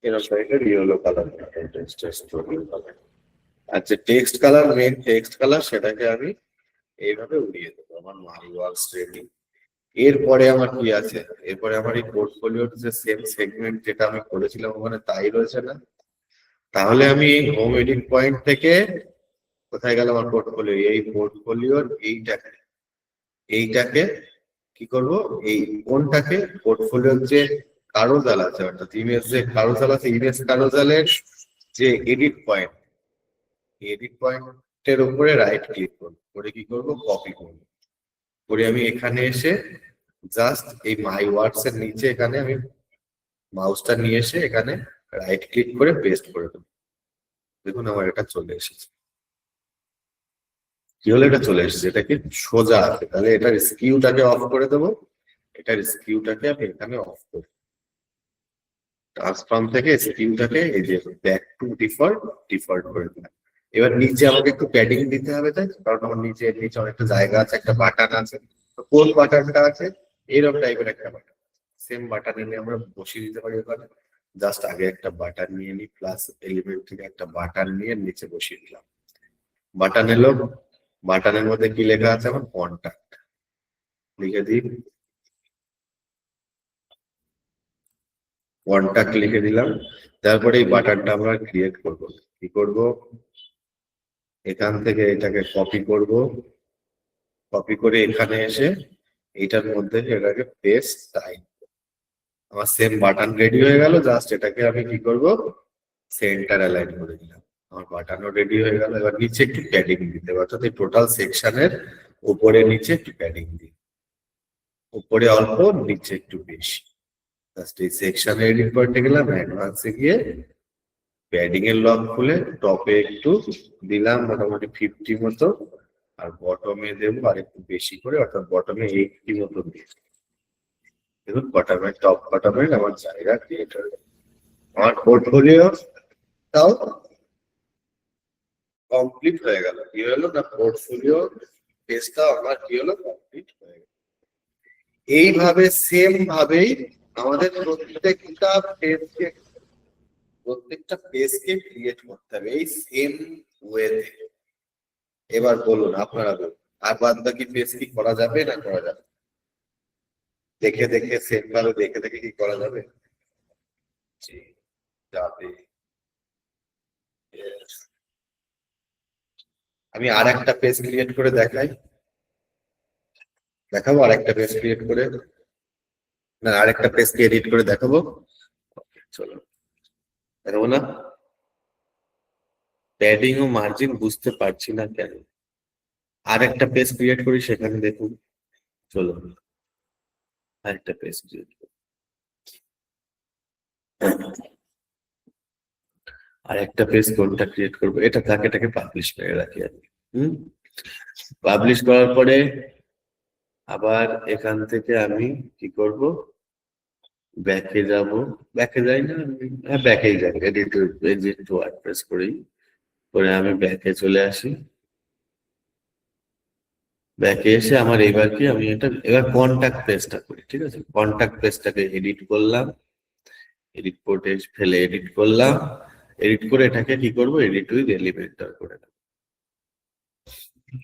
ইয়েলো কালার, আচ্ছা, text colour, main text colour, সেটাকে আমি এইভাবে উড়িয়ে দেবো। আমার মাই ওয়ার্কস রেডি। এরপরে আমার কি আছে? এরপরে আমার এই পোর্টফোলিওর যে সেম সেগমেন্ট যেটা আমি করেছিলাম ওখানে তাই রয়েছে না? তাহলে আমি হোম এডিট পয়েন্ট থেকে কোথায় গেল আমার পোর্টফোলিও? এই পোর্টফোলিওর এইটাকে কি করব? এই কোনটাকে? পোর্টফোলিওর যে কারোজাল আছে, অর্থাৎ ইমেজ যে কারোজাল আছে, ইমেজ কারোজালের যে এডিট পয়েন্টের উপরে রাইট ক্লিক করবো, করে কি করব? কপি করবো। করে আমি এখানে এসে জাস্ট এই মাই ওয়ার্ডস এর নিচে এখানে আমি মাউসটা নিয়ে এসে এখানে রাইট ক্লিক করে পেস্ট করে দেবো। দেখুন আমার এটা চলে এসেছে। কি হলো? এটা চলে এসেছে, এটা কি সোজা আছে। তাহলে এটার স্কিউটাকে অফ করে দেবো। এটার স্কিউটাকে আমি এখানে অফ করব। ট্রান্সফর্ম থেকে স্কিউটাকে এই যে ব্যাক টু ডিফল্ট করে দিলাম। এবার নিচে আমাকে একটু প্যাডিং দিতে হবে, তাই? কারণ আমার নিচে অনেকটা জায়গা আছে, একটা বাটন আছে। তো কোন বাটনটা আছে? এইরকম টাইপের একটা বাটন, সেম বাটন এনে আমরা বসিয়ে দিতে পারি ওখানে। জাস্ট আগে একটা বাটন নিয়ে নিই, প্লাস এলিমেন্ট থেকে একটা বাটন নিয়ে নিচে বসিয়ে দিলাম। বাটন এলো, বাটনের মধ্যে কি লেখা আছে? আমার কন্টাক্ট লিখে দিই, কন্টাক্ট লিখে দিলাম। তারপরে এই বাটনটা আমরা ক্রিয়েট করব। কি করব? এখান থেকে এটাকে কপি করে এখানে এসে এটার মধ্যে এটাকে পেস্ট টাইপ। আমার সেম বাটন রেডি হয়ে গেল। জাস্ট এটাকে আমি কি করব? সেন্টার অ্যালাইন করে দিলাম। আমার বাটনও রেডি হয়ে গেল। এবার নিচে একটু প্যাডিং দিতে হবে, অর্থাৎ এই টোটাল সেকশনের উপরে নিচে একটু প্যাডিং দিই, উপরে অল্প, নিচে একটু বেশি। জাস্ট এই সেকশনে এডিট পয়েন্টে গেলাম, অ্যাডভান্সে গিয়ে প্যাডিং এর লক খুলে টপে একটু দিলাম, মোটামুটি 50 মতো। আর বটমে দেবো আর একটু বেশি করে, অর্থাৎ বটমে 80 মতো দিয়ে। দেখুন টপ বটমে আমার জায়গা ক্রিয়েট হয়ে গেল। আমার পোর্টফোলিও তাও কমপ্লিট হয়ে গেল। কি হলো না, পোর্টফোলিও পেজটা আমার কি হলো, কমপ্লিট হয়ে গেল। এইভাবে সেম ভাবেই আমাদের প্রত্যেকটা পেজকে ক্রিয়েট করতে হবে এই সেম ওয়েতে। এবার বলুন, আপনারা বলুন, আর বাদ বাকি পেজ কি করা যাবে না করা যাবে? দেখে দেখে সেম ভাবে দেখে দেখে কি করা যাবে? জি। যাবে। Yes. আমি আর একটা পেজ ক্রিয়েট করে দেখাবো আর একটা পেজ ক্রিয়েট করে, না আর একটা পেজকে এডিট করে দেখাবো। Okay, চলো দেখাবো না। প্যাডিং ও মার্জিন বুঝতে পারছি না কেন, আর একটা পেজ ক্রিয়েট করি সেখানে দেখুন। চলো আরেকটা পেজ ক্রিয়েট করি, আর একটা পেজ কোনটা ক্রিয়েট করবো, এটাকে পাবলিশ করে রাখি আমি। হুম, পাবলিশ করার পরে আবার এখান থেকে আমি কি করব, ব্যাকে যাব, ব্যাকে যাই না হ্যাঁ ব্যাকেই যাই, এডিট ওয়ার্ডপ্রেস করেই করে আমি ব্যাকে চলে আসি। ব্যাকে এসে আমার এবার কি আমি এবার কন্টাক্ট পেজটা করি, ঠিক আছে, কন্টাক্ট পেজটাকে এডিট করলাম, এডিট পোর্টে ফেলে এডিট করলাম, এডিট করে এটাকে কি করব, এডিট উইথ এলিমেন্টর করে দেবো।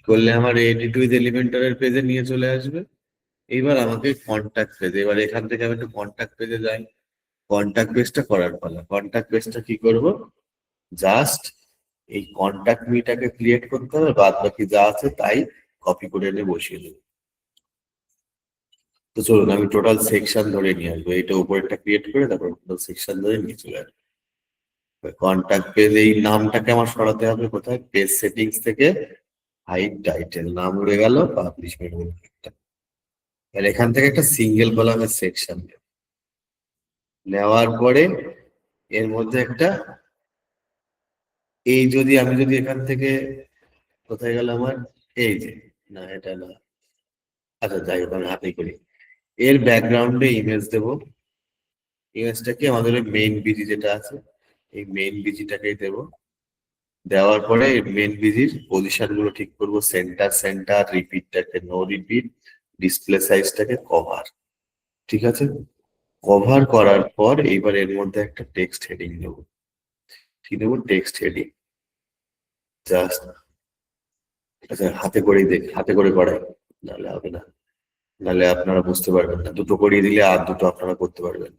করলে আমার এডিট উইথ এলিমেন্টরের পেজে নিয়ে চলে আসবে। এইবার আমাকে কন্টাক্ট পেজে, এবার এখান থেকে আমি একটু কন্টাক্ট পেজে যাই, কন্টাক্ট পেজটা করার পালা। কন্টাক্ট পেজটা কি করব, জাস্ট এই কন্টাক্ট মিটাকে ক্রিয়েট করতে হবে, বাদ বাকি যা আছে তাই কপি করে এনে বসিয়ে দেবো। তো চলুন আমি টোটাল সেকশন ধরে নিয়ে আসবো, এইটা উপরেরটা ক্রিয়েট করে তারপর টোটাল সেকশন ধরে নিয়ে চলে আসবো। কন্টাক্ট পেজ এই নামটাকে আমার সরাতে হবে কোথায়, পেজ সেটিংস থেকে হাইড টাইটেল, নাম উড়ে গেল, পাবলিশমেন্ট। আর এখান থেকে একটা সিঙ্গেল কলামের সেকশন নেওয়ার পরে এর মধ্যে একটা, এই আমি যদি এখান থেকে, কোথায় গেল আমার, এই যে, না এটা না, আচ্ছা যাই হোক আমি হাতেই করি। এর ব্যাকগ্রাউন্ডে ইমেজ দেবো, ইমেজটাকে আমাদের মেইন বিজি যেটা আছে এই মেইন বিজিটাকেই দেবো। দেওয়ার পরে মেইন বিজির পজিশন গুলো ঠিক করবো, সেন্টার রিপিটটাকে নো রিপিট, ডিসপ্লে সাইজটাকে কভার, ঠিক আছে। কভার করার পর এইবার এর মধ্যে একটা টেক্সট হেডিং দেবো, কি দেবো, টেক্সট হেডিং জাস্ট, আচ্ছা হাতে করে করাই, নাহলে হবে না, নাহলে আপনারা বুঝতে পারবেন না, দুটো করিয়ে দিলে আর দুটো আপনারা করতে পারবেন।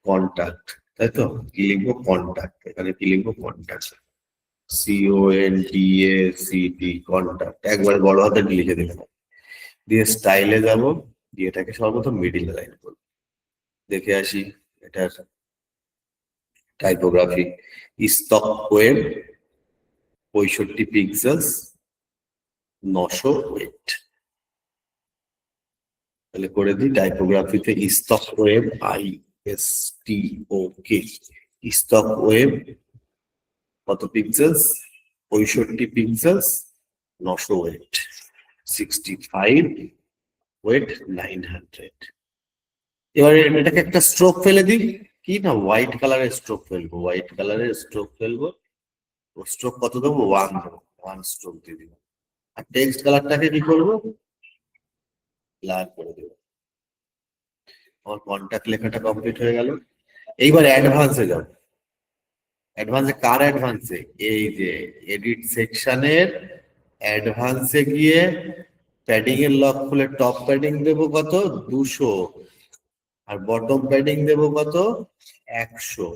কন্টাক্ট, তাই তো, কি লিখবো, কন্টাক্ট, এখানে কি লিখবো, কন্টাক্ট, CONTACT, কন্টাক্ট একবার বড় হাতে লিখে দেবেন। দিয়ে স্টাইলে যাব, দিয়ে এটাকে সর্বপ্রথম মিডিল লাইন করবো, দেখে আসি এটার typography, Istok web 65 pixels 900 weight, তাহলে করে দিই টাইপোগ্রাফিতে Istok web ISTOK, Istok web কত পিক্সেলস, 65 পিক্সেলস 900 ওয়েট, 65 ওয়েট 900। এবারে এটাকে একটা স্ট্রোক ফেলে দিই, কি না হোয়াইট কালারের স্ট্রোক ফেলবো, হোয়াইট কালারের স্ট্রোক ফেলবো, ও স্ট্রোক কত দেবো, 1 দেবো, 1 স্ট্রোক দিয়ে দিব। আর টেক্সট কালারটাকে কি করবো, ব্লার করে দেবো। আমার কন্টাক্ট লেখাটা কমপ্লিট হয়ে গেল। এইবার অ্যাডভান্সে যাব, অ্যাডভান্সে কার অ্যাডভান্সে, এই যে এডিট সেকশনের অ্যাডভান্সে গিয়ে প্যাডিং এর লক খুলে টপ প্যাডিং দেবো কত, 200, আর বটম প্যাডিং দেবো কত, 100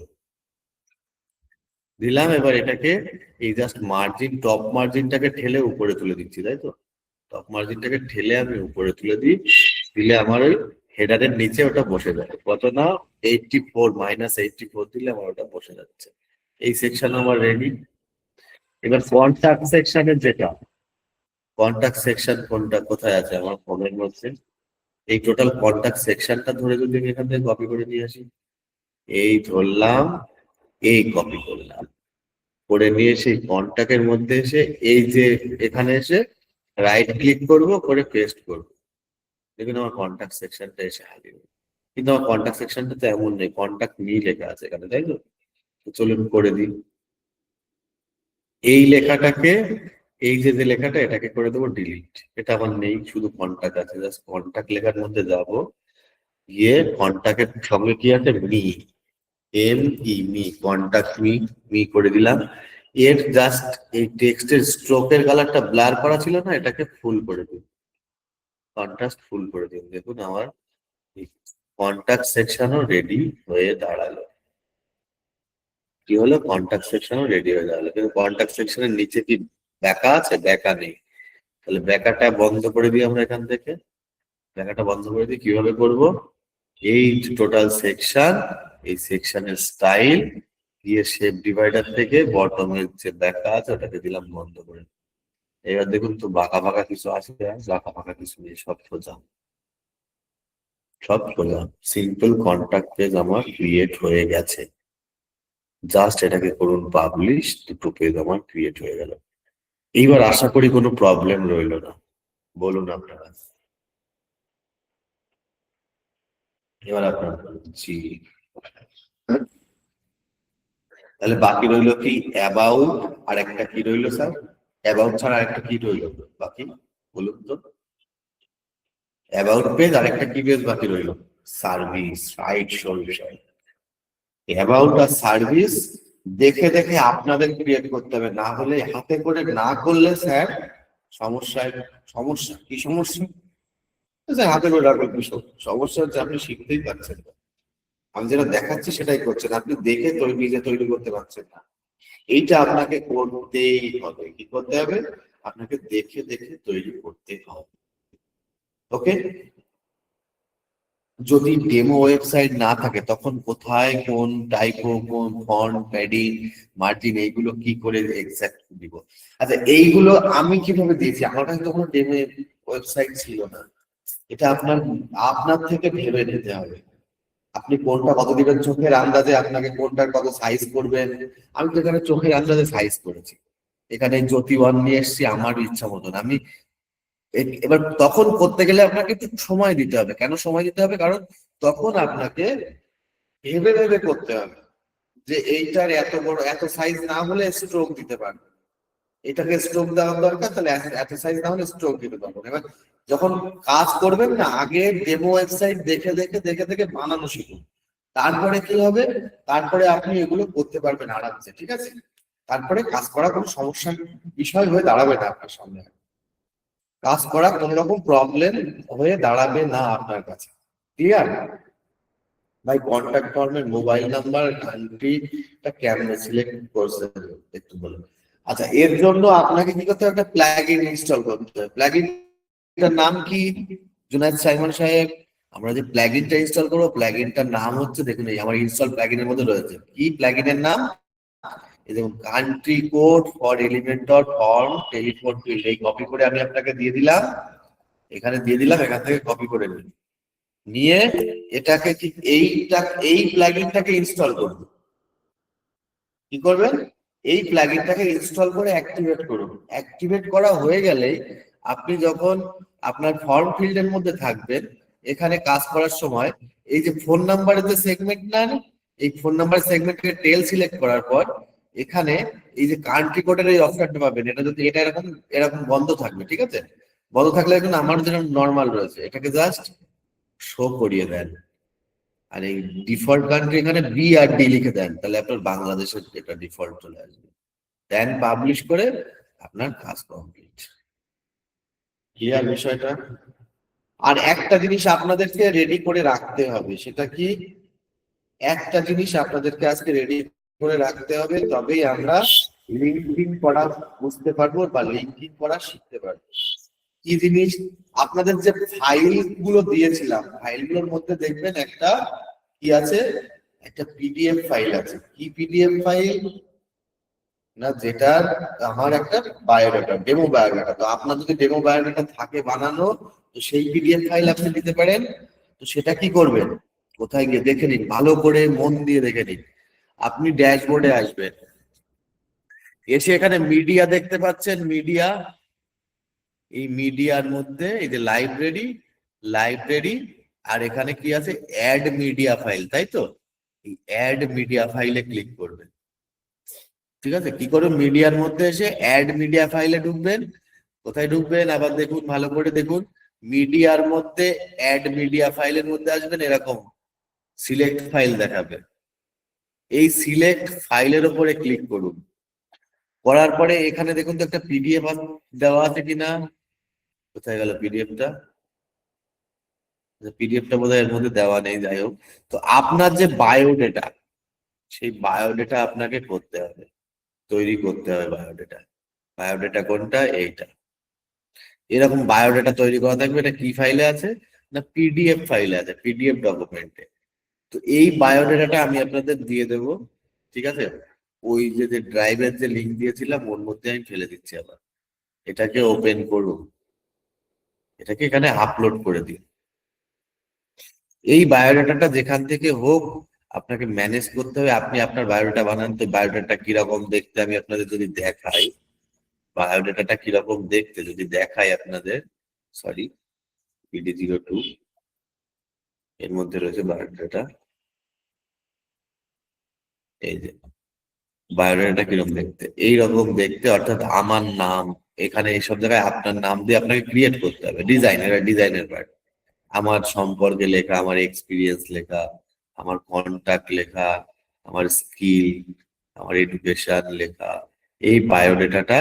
দিলাম। এবার এটাকে এই জাস্ট মার্জিন, টপ মার্জিনটাকে ঠেলে উপরে তুলে দিচ্ছি, তাই তো, টপ মার্জিনটাকে ঠেলে আমি উপরে তুলে দিই, দিলে আমার ওই হেডারের নিচে ওটা বসে যাবে, কত না, 84, -84 দিলে আমার ওটা বসে যাচ্ছে। এই সেকশন আমার রেডি। এবার কন্টাক্ট সেকশনের যেটা, কন্টাক্ট সেকশন কোনটা, কোথায় আছে আমার ফোনের মধ্যে, এই টোটাল কন্টাক্ট সেকশনটা ধরে যদি আমি এখান থেকে কপি করে নিয়ে আসি, এই ধরলাম, এই কপি করলাম, করে নিয়ে সেই কন্টাক্টের মধ্যে এসে এই যে এখানে এসে রাইট ক্লিক করব, করে পেস্ট করব, দেখুন আমার কন্টাক্ট সেকশনটা এসে হাজির হবে। কিন্তু আমার কন্টাক্ট সেকশনটা তো এমন নেই, কন্টাক্ট মি লেখা আছে এখানে, তাই তো। তো চলুন করে দিই, এই লেখাটাকে, এই যে যে লেখাটা এটাকে করে দেবো ডিলিট, এটা আমার নেই, শুধু কন্টাক্ট আছে, জাস্ট কন্টাক্ট লেখার মধ্যে যাব, গিয়ে কন্টাক্টের সঙ্গে কি আছে, me, me, contact me, me করে দিলাম। এর জাস্ট এই টেক্সটের স্ট্রোকের কালারটা ব্লার করা ছিল না, এটাকে ফুল করে দিন, কন্ট্রাস্ট ফুল করে দিন, দেখুন আমার কন্টাক্ট সেকশনও রেডি হয়ে দাঁড়ালো। কি হলো, কন্ট্যাক্ট সেকশনও রেডি হয়ে গেল। কিন্তু কন্ট্যাক্ট সেকশনের নিচে কি ব্যাকা আছে? ব্যাকা নেই। তাহলে ব্যাকাটা বন্ধ করে দিই আমরা এখান থেকে। ব্যাকাটা বন্ধ করে দিই কিভাবে করব? এই টোটাল সেকশন, এই সেকশনের স্টাইল দিয়ে শেপ ডিভাইডার থেকে বটমের যে ব্যাকা আছে ওটাকে দিলাম বন্ধ করে। এবার দেখুন তো বাঁকা বাঁকা কিছু আছে? বাঁকা বাঁকা কিছু নেই, সব সোজা, সব সোজা। সিম্পল কন্ট্যাক্ট পেজ আমার ক্রিয়েট হয়ে গেছে। জাস্ট এটাকে করুন পাবলিশ, দুটো পেজ আমার ক্রিয়েট হয়ে গেল। এইবার আশা করি কোনো প্রবলেম রইলো না, বলুন আপনারা। এবার আপনারা বলুন। জি, তাহলে বাকি রইলো কি? অ্যাবাউট, আর একটা কি রইলো স্যার? অ্যাবাউট ছাড়া আরেকটা কি রইলো বাকি, বলুন তো? অ্যাবাউট পেজ, আর একটা কি পেজ বাকি রইলো? Service, right solution. অ্যাবাউট আর সার্ভিস দেখে দেখে আপনাদের ক্রিয়েট করতে হবে, না হলে হাতে করে না করলে স্যার সমস্যায়, সমস্যা কি সমস্যা? স্যার হাতে করে রাখবেন কি সমস্যা? হচ্ছে আপনি শিখতেই পারছেন না। আমি যেটা দেখাচ্ছি সেটাই করছেন, আপনি দেখে নিজে তৈরি করতে পারছেন না। এইটা আপনাকে করতেই হবে। কি করতে হবে? আপনাকে দেখে দেখে তৈরি করতে হবে। ওকে। যদি ডেমো ওয়েবসাইট না থাকে তখন কোথায় কোন টাইপো, কোন ফন্ট, প্যাডিং, মার্জিন, এইগুলো কি করে এক্সাক্ট দিব? আচ্ছা, এইগুলো আমি কিভাবে দিয়েছি? আমার কাছে তো কোনো ডেমো ওয়েবসাইট ছিল না। এটা আপনার আপনার থেকে ভেবে নিতে হবে। আপনি কোনটা কত দিবেন চোখের আন্দাজে, আপনাকে কোনটার কত সাইজ করবেন। আমি তো এখানে চোখের আন্দাজে সাইজ করেছি। এখানে জ্যোতি ওয়ান নিয়ে এসেছি আমার ইচ্ছা মতন আমি। এবার তখন করতে গেলে আপনাকে একটু সময় দিতে হবে। কেন সময় দিতে হবে? কারণ তখন আপনাকে ভেবে ভেবে করতে হবে যে এইটার এত বড়, এত সাইজ না হলে স্ট্রোক দিতে পারবে, এটাকে স্ট্রোক দেওয়ার দরকার, তাহলে এত সাইজ না হলে স্ট্রোক দিতে পারবো না। এবার যখন কাজ করবেন না, আগে ডেমো ওয়েবসাইট দেখে দেখে দেখে দেখে বানানো শিখুন। তারপরে কি হবে? তারপরে আপনি এগুলো করতে পারবেন আরামসে, ঠিক আছে? তারপরে কাজ করা কোনো সমস্যার বিষয় হয়ে দাঁড়াবে না আপনার সামনে। কাজ করা কোন রকম প্রবলেম হয়ে দাঁড়াবে না আপনার কাছে। ক্লিয়ার? ভাই কন্ট্যাক্ট ফর্মের মোবাইল নাম্বার, কান্ট্রিটা কেমনে সিলেক্ট করছে একটু বলুন। আচ্ছা, এর জন্য আপনাকে কি করতে হবে? একটা প্লাগইন ইনস্টল করতে হবে। প্লাগইনটার নাম কি জুনায়েদ সাইমন সাহেব? আমরা যে প্লাগইনটা ইনস্টল করবো, প্লাগইনটার নাম হচ্ছে, দেখুন এই আমার ইনস্টল প্লাগইনের মধ্যে রয়েছে। কি প্লাগইনের নাম? এই দেখুন, country code for Elementor form telephone field. এই কপি করে আমি আপনাকে দিয়ে দিলাম, এখানে দিয়ে দিলাম, এখান থেকে কপি করে নিন। নিয়ে এটাকে কি এই প্লাগইনটাকে ইনস্টল করুন। কি করবেন? এই প্লাগইনটাকে ইনস্টল করে অ্যাক্টিভেট করুন। অ্যাক্টিভেট করা হয়ে গেলে আপনি যখন আপনার ফর্ম ফিল্ডের মধ্যে থাকবেন, এখানে কাজ করার সময় এই যে ফোন নাম্বারের যে সেগমেন্ট নেন, এই ফোন নাম্বার সেগমেন্টকে টেল সিলেক্ট করার পর এখানে এই যে কান্ট্রি কোডের এই অপশনটা পাবেন। এটা যদি এটা এরকম এরকম বন্ধ থাকবে, ঠিক আছে? বন্ধ থাকলে এখন আমার যেরকম নর্মাল রয়েছে, এটাকে জাস্ট শো করিয়ে দেন। আর এই ডিফল্ট কান্ট্রি এখানে বি আর ডি লিখে দেন, তাহলে আপনার বাংলাদেশের এটা ডিফল্ট চলে আসবে। দেন পাবলিশ করে আপনার কাজ কমপ্লিট। ক্লিয়ার বিষয়টা? আর একটা জিনিস আপনাদেরকে রেডি করে রাখতে হবে, সেটা কি? একটা জিনিস আপনাদেরকে আজকে রেডি করে রাখতে হবে, তবেই আমরা লিঙ্কিং করা বুঝতে পারবো বা লিঙ্কিং করা শিখতে পারবো। কি জিনিস? আপনাদের যে ফাইল গুলো দিয়েছিলাম, ফাইলগুলোর মধ্যে দেখবেন একটা কি আছে? একটা পিডিএফ ফাইল আছে। কি পিডিএফ ফাইল? না, যেটা আমার একটা বায়োডাটা, ডেমো বায়োডাটা। তো আপনার যদি ডেমো বায়োডাটা থাকে বানানো, তো সেই পিডিএফ ফাইল আপনি দিতে পারেন। তো সেটা কি করবেন? কোথায় গিয়ে দেখে নিন, ভালো করে মন দিয়ে দেখে নিন। আপনি ড্যাশবোর্ডে আসবেন, এসে এখানে মিডিয়া দেখতে পাচ্ছেন, মিডিয়া। এই মিডিয়ার মধ্যে এই যে লাইব্রেরি, লাইব্রেরি, আর এখানে কি আছে? অ্যাড মিডিয়া ফাইল, তাই তো? এই অ্যাড মিডিয়া ফাইলে ক্লিক করবেন। ঠিক আছে? কি করুন, মিডিয়ার মধ্যে এসে অ্যাড মিডিয়া ফাইলে ঢুকবেন। কোথায় ঢুকবেন আবার দেখুন, ভালো করে দেখুন। মিডিয়ার মধ্যে অ্যাড মিডিয়া ফাইলের মধ্যে আসবেন, এরকম সিলেক্ট ফাইল দেখাবে। এই সিলেক্ট ফাইলের উপরে ক্লিক করুন। করার পরে এখানে দেখুন তো একটা পিডিএফ দেওয়া আছে কিনা। কোথায় গেল পিডিএফটা? পিডিএফটা বোধহয় এর মধ্যে দেওয়া নেই, যাই হোক। তো আপনার যে বায়োডেটা, সেই বায়োডেটা আপনাকে করতে হবে, তৈরি করতে হবে বায়োডেটা। বায়োডেটা কোনটা? এইটা। এরকম বায়োডাটা তৈরি করা থাকবে, এটা কি ফাইলে আছে না পিডিএফ ফাইলে আছে, পিডিএফ ডকুমেন্টে। তো এই বায়োডাটাটা আমি আপনাদের দিয়ে দেব, ঠিক আছে? ওই যে ড্রাইভের যে লিঙ্ক দিয়েছিলাম ওর মধ্যে আমি ফেলে দিচ্ছি আবার। এটাকে ওপেন করুন, এটাকে এখানে আপলোড করে দিন। এই বায়োডাটাটা যেখান থেকে হোক আপনাকে ম্যানেজ করতে হবে। আপনি আপনার বায়োডাটা বানান। তো বায়োডাটা কিরকম দেখতে আমি আপনাদের যদি দেখাই, বায়োডাটাটা কিরকম দেখতে যদি দেখাই আপনাদের, সরি, PD02 এর মধ্যে রয়েছে বায়োডাটা। এই যে বায়োডাটা কিরকম দেখতে, এইরকম দেখতে, অর্থাৎ আমার নাম, এখানে এইসব জায়গায় আপনার নাম দিয়ে আপনাকে ক্রিয়েট করতে হবে। ডিজাইনের পার্ট, আমার সম্পর্কে লেখা, আমার এক্সপিরিয়েন্স লেখা, আমার কন্টাক্ট লেখা, আমার স্কিল, আমার এডুকেশন লেখা। এই বায়োডাটাটা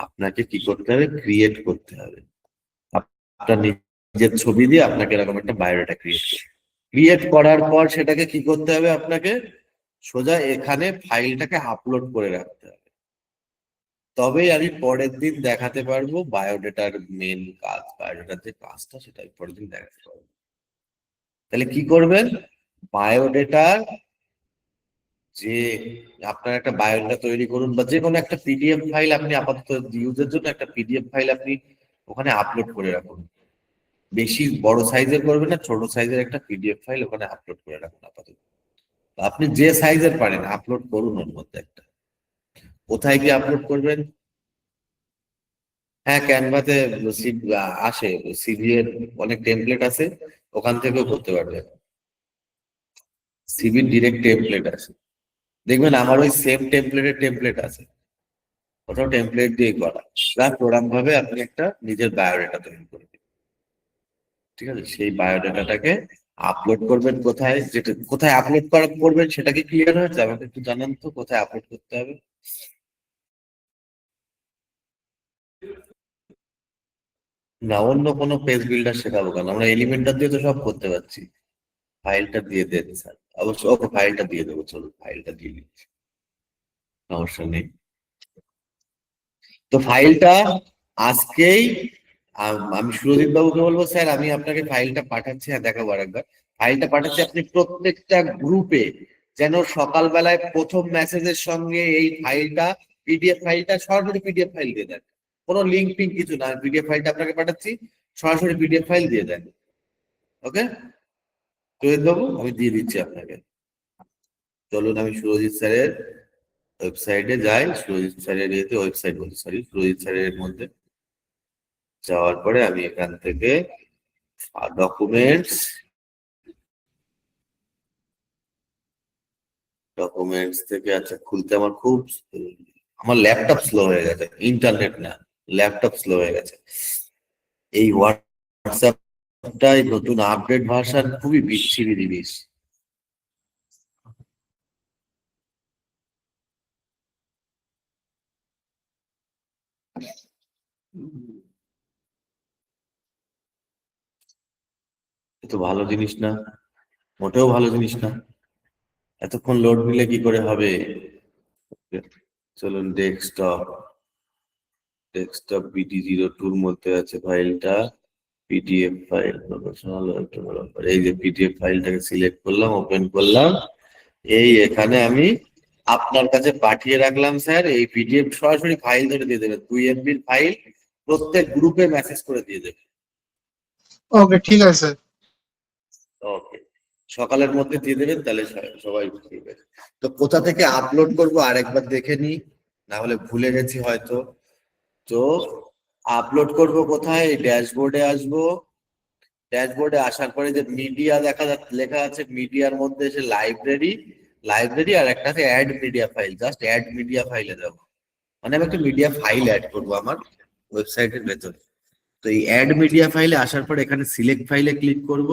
আপনাকে কি করতে হবে? ক্রিয়েট করতে হবে। আপনার নিজের ছবি দিয়ে আপনাকে এরকম একটা বায়োডাটা ক্রিয়েট করার পর সেটাকে কি করতে হবে? আপনাকে সোজা এখানে ফাইলটাকে আপলোড করে রাখতে হবে। তবেই আমি পরের দিন দেখাতে পারবো বায়োডাটার মেন কাজ, বায়োডাটার যে কাজটা সেটা আমি পরের দিন দেখাতে পারবো। তাহলে কি করবেন? বায়োডাটার যে আপনার একটা বায়োডাটা তৈরি করুন, বা যে কোনো একটা পিডিএফ ফাইল আপনি আপাতত ইউজের জন্য একটা পিডিএফ ফাইল আপনি ওখানে আপলোড করে রাখুন। বেশি বড় সাইজের করবেন না, ছোট সাইজের একটা পিডিএফ ফাইল ওখানে আপলোড করে রাখুন আপাতত। আপনি যে সাইজের পারেন আপলোড করুন ওর মধ্যে একটা। কোথায় গিয়ে আপলোড করবেন? হ্যাঁ, ক্যানভাতে আসে, সিভি এর অনেক টেমপ্লেট আছে, ওখান থেকেও করতে পারবেন। সিভির ডিরেক্ট টেমপ্লেট আছে, দেখবেন আমার ওই সেম টেমপ্লেট আছে, কোথাও টেমপ্লেট দিয়ে করা। প্লাস ওরকম ভাবে আপনি একটা নিজের বায়োডাটা তৈরি করবেন, ঠিক আছে? সেই বায়োডাটাটাকে আপলোড করবেন কোথায়, যেটা কোথায় আপলোড করবেন সেটা কি ক্লিয়ার হয়েছে? আমাকে একটু জানান তো কোথায় আপলোড করতে হবে। না, অন্য কোনো পেজ বিল্ডার শেখাবো কেন? আমরা এলিমেন্টার দিয়ে তো সব করতে পারছি। ফাইলটা দিয়ে দেন স্যার, অবশ্যই। ওকে, ফাইলটা দিয়ে দেবো, চলুন ফাইলটা দিয়ে দিচ্ছি, সমস্যা নেই। তো ফাইলটা আজকেই আমি সুরজিৎ বাবুকে বলবো, স্যার আমি আপনাকে ফাইলটা পাঠাচ্ছি, হ্যাঁ দেখাবো আরেকবার। ফাইলটা পাঠাচ্ছি, আপনি প্রত্যেকটা গ্রুপে যেন সকালবেলায় প্রথম মেসেজের সঙ্গে এই ফাইলটা, পিডিএফ ফাইলটা সরাসরি পিডিএফ ফাইল দিয়ে দেন। কোনো লিঙ্ক ফিঙ্ক কিছু না, পিডিএফ ফাইলটা আপনাকে পাঠাচ্ছি, সরাসরি পিডিএফ ফাইল দিয়ে দেন। ওকে সুরজিৎ বাবু, আমি দিয়ে দিচ্ছি আপনাকে। চলুন আমি সুরজিৎ স্যারের ওয়েবসাইটে যাই। সুরজিৎ স্যারের ইয়েতে, ওয়েবসাইট বলছি, সরি, সুরজিৎ স্যারের মধ্যে যাওয়ার পরে আমি এখান থেকে ডকুমেন্টস ডকুমেন্টস থেকে, আচ্ছা খুলতে আমার খুব, আমার ল্যাপটপ স্লো হয়ে গেছে, ইন্টারনেট না, ল্যাপটপ স্লো হয়ে গেছে। এই হোয়াটসঅ্যাপটাই নতুন আপডেট ভার্সন খুবই বিচ্ছিরি জিনিস। এ তো ভালো জিনিস না, মোটেও ভালো জিনিস না। এতক্ষণ লোড নিলে কি করে হবে? চলুন ডেস্কটপ BD02 মধ্যে আছে ফাইলটা, পিডিএফ ফাইল, প্রফেশনাল ডেভেলপার। এই যে পিডিএফ ফাইলটাকে সিলেক্ট করলাম, ওপেন করলাম। এই এখানে আমি আপনার কাছে পাঠিয়ে রাখলাম স্যার। এই পিডিএফ সরাসরি ফাইল ধরে দিয়ে দেবেন, 2 MB ফাইল, প্রত্যেক গ্রুপে মেসেজ করে দিয়ে দেবেন। ওকে, ঠিক আছে। ওকে, সকালের মধ্যে দিয়ে দেবেন, তাহলে সবাই ঠিক আছে। তো কোথা থেকে আপলোড করব আরেকবার দেখে নি, না হলে ভুলে গেছি হয়তো। তো আপলোড করব কোথায়? ড্যাশবোর্ডে আসবো। ড্যাশবোর্ডে আসার পরে যে মিডিয়া দেখা যাচ্ছে, লেখা আছে, মিডিয়ার মধ্যে এসে লাইব্রেরি আর একটা আছে add media file. Just add media ফাইলে যাবো, মানে আমি একটা মিডিয়া ফাইল অ্যাড করবো আমার ওয়েবসাইটের ভেতরে। তো এই অ্যাড মিডিয়া ফাইলে আসার পরে এখানে সিলেক্ট ফাইলে ক্লিক করব।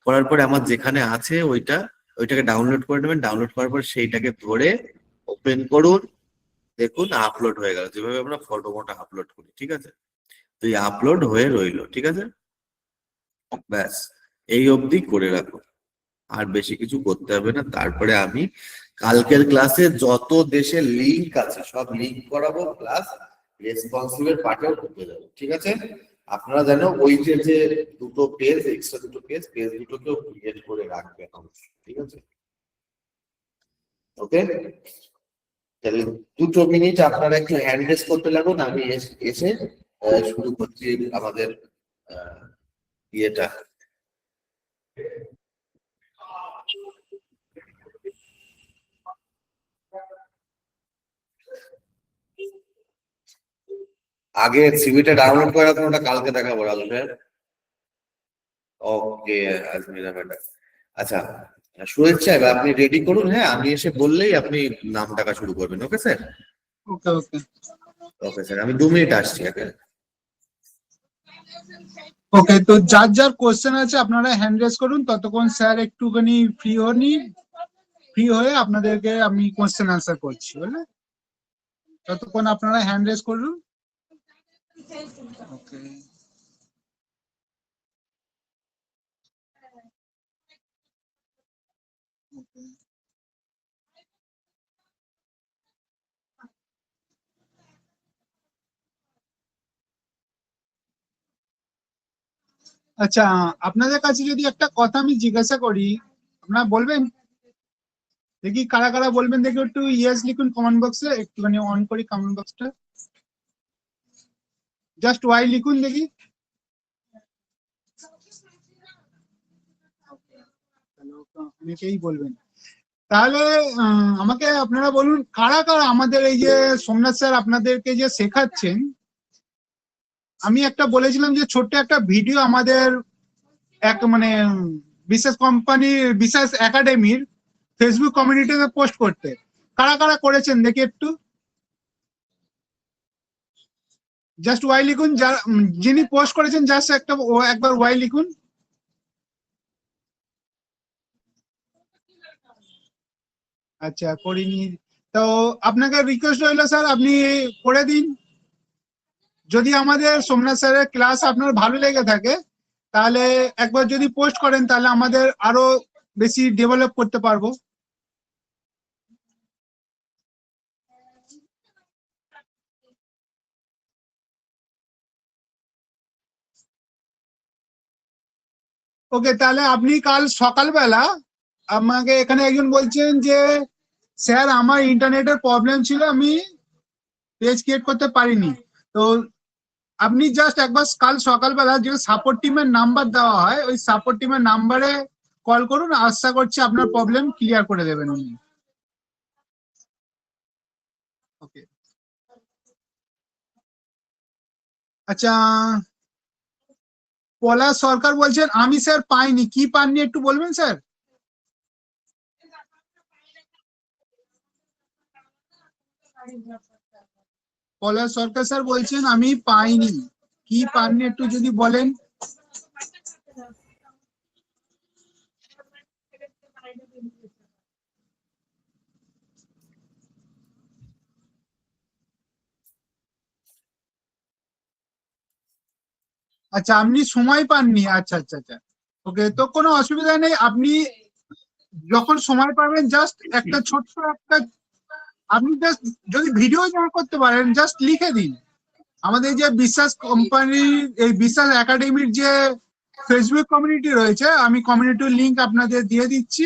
করার পরে আমার যেখানে আছে ওইটাকে ডাউনলোড করে নেবেন। ডাউনলোড করার পর সেইটাকে ধরে ওপেন করুন, দেখুন আপলোড হয়ে গেল, যেভাবে আমরা ফটো আপলোড করি, ঠিক আছে? তো এই আপলোড হয়ে রইলো, ঠিক আছে? ব্যাস, এই অবধি করে রাখো, আর বেশি কিছু করতে হবে না। তারপরে আমি কালকের ক্লাসে যত দেশের লিংক আছে সব লিংক করাবো, প্লাস রেসপন্সিভের পার্টেও ঢুকে যাবো, ঠিক আছে? আপনারা জানো ওই যে দুটো পেজ, এক্সট্রা দুটো পেজ দুটোকেও ক্রিয়েট করে রাখবেন অবশ্যই, ঠিক আছে? ওকে, তাহলে 2 মিনিট আপনারা একটু হ্যান্ড রেস করতে লাগুন, আমি এসে শুরু করছি আমাদের ইয়েটা। আগে সিভিটা ডাউনলোড করে রাখুন, ওটা কালকে দেখাবো রাজু স্যার। ওকে আজমিরা ম্যাডাম, আচ্ছা শুভেচ্ছা, এবার আপনি রেডি করুন, হ্যাঁ আমি এসে বললেই আপনি নাম ডাকা শুরু করবেন। Okay sir? ওকে ওকে ওকে স্যার, আমি 2 মিনিট আসছি। ওকে, তো যার যার কোশ্চেন আছে আপনারা হ্যান্ড রেজ করুন, ততক্ষণ স্যার একটুখানি ফ্রি হয়ে আপনাদেরকে আমি কোশ্চেন আনসার করছি, বুঝলেন? ততক্ষণ আপনারা হ্যান্ড রেজ করুন। ওকে, আচ্ছা আপনাদের কাছে যদি একটা কথা আমি জিজ্ঞাসা করি, আপনারা বলবেন? দেখি কারা কারা বলবেন, দেখি একটু ইয়েস লিখুন কমেন্ট বক্সে, একটুখানি অন করি কমেন্ট বক্সটা, জাস্ট ওয়াই লিখুন দেখি। অনেকেই বলবেন, তাহলে আমাকে আপনারা বলুন কারা কারা আমাদের এই যে সোমনাথ স্যার আপনাদেরকে যে শেখাচ্ছেন, আমি একটা বলেছিলাম যে ছোট্ট একটা ভিডিও আমাদের এক মানে বিশেষ কোম্পানির বিশেষ একাডেমির ফেসবুক কমিউনিটিতে পোস্ট করতে, কারা কারা করেছেন দেখি একটু, জাস্ট ওয়াই লিখুন। যিনি পোস্ট করেছেন জাস্ট একবার ওয়াই লিখুন। আচ্ছা করিনি, তো আপনাকে রিকোয়েস্ট রইলো স্যার আপনি করে দিন। যদি আমাদের সোমনাথ স্যারের ক্লাস আপনার ভালো লেগে থাকে তাহলে একবার যদি পোস্ট করেন তাহলে আমাদের আরো বেশি ডেভেলপ করতে পারবো। ওকে, তাহলে আপনি কাল সকালবেলা, আমাকে এখানে একজন বলছেন যে স্যার আমার ইন্টারনেটের প্রবলেম ছিল, আমি পেজ ক্রিয়েট করতে পারিনি, তো আপনি জাস্ট একবার কাল সকালবেলা যে সাপোর্ট টিমের নাম্বার দেওয়া হয় ওই সাপোর্ট টিমের নাম্বারে কল করুন, আশা করছি আপনার প্রবলেম ক্লিয়ার করে দেবেন উনি। ওকে, আচ্ছা পলাশ সরকার বলছেন আমি স্যার পাইনি, কি পাননি একটু বলবেন স্যার? পলাশ সরকার স্যার বলছেন আমি পাইনি, কি পাননি একটু যদি বলেন। আচ্ছা আপনি সময় পাননি, আচ্ছা আচ্ছা আচ্ছা, ওকে, তো কোনো অসুবিধা নেই, আপনি যখন সময় পাবেন জাস্ট একটা ছোট্ট একটা, আপনি জাস্ট যদি ভিডিও জমা করতে পারেন জাস্ট লিখে দিন। আমাদের যে বিশ্বাস কোম্পানির এই বিশ্বাস একাডেমির যে ফেসবুক কমিউনিটি রয়েছে, আমি কমিউনিটির লিংক আপনাদের দিয়ে দিচ্ছি,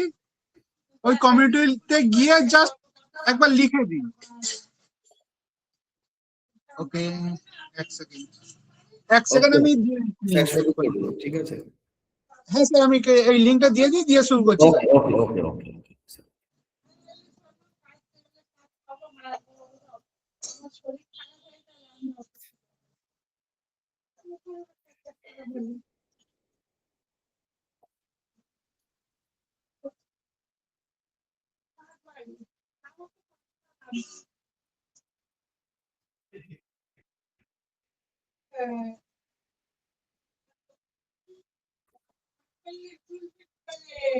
ওই কমিউনিটিতে গিয়ে জাস্ট একবার লিখে দিন। ওকে, এক সেকেন্ড আমি দিয়ে দিচ্ছি। ঠিক আছে, হ্যাঁ স্যার, আমি এই লিংকটা দিয়ে দিই, দিয়ে শুরু করছি। ওকে ওকে ওকে।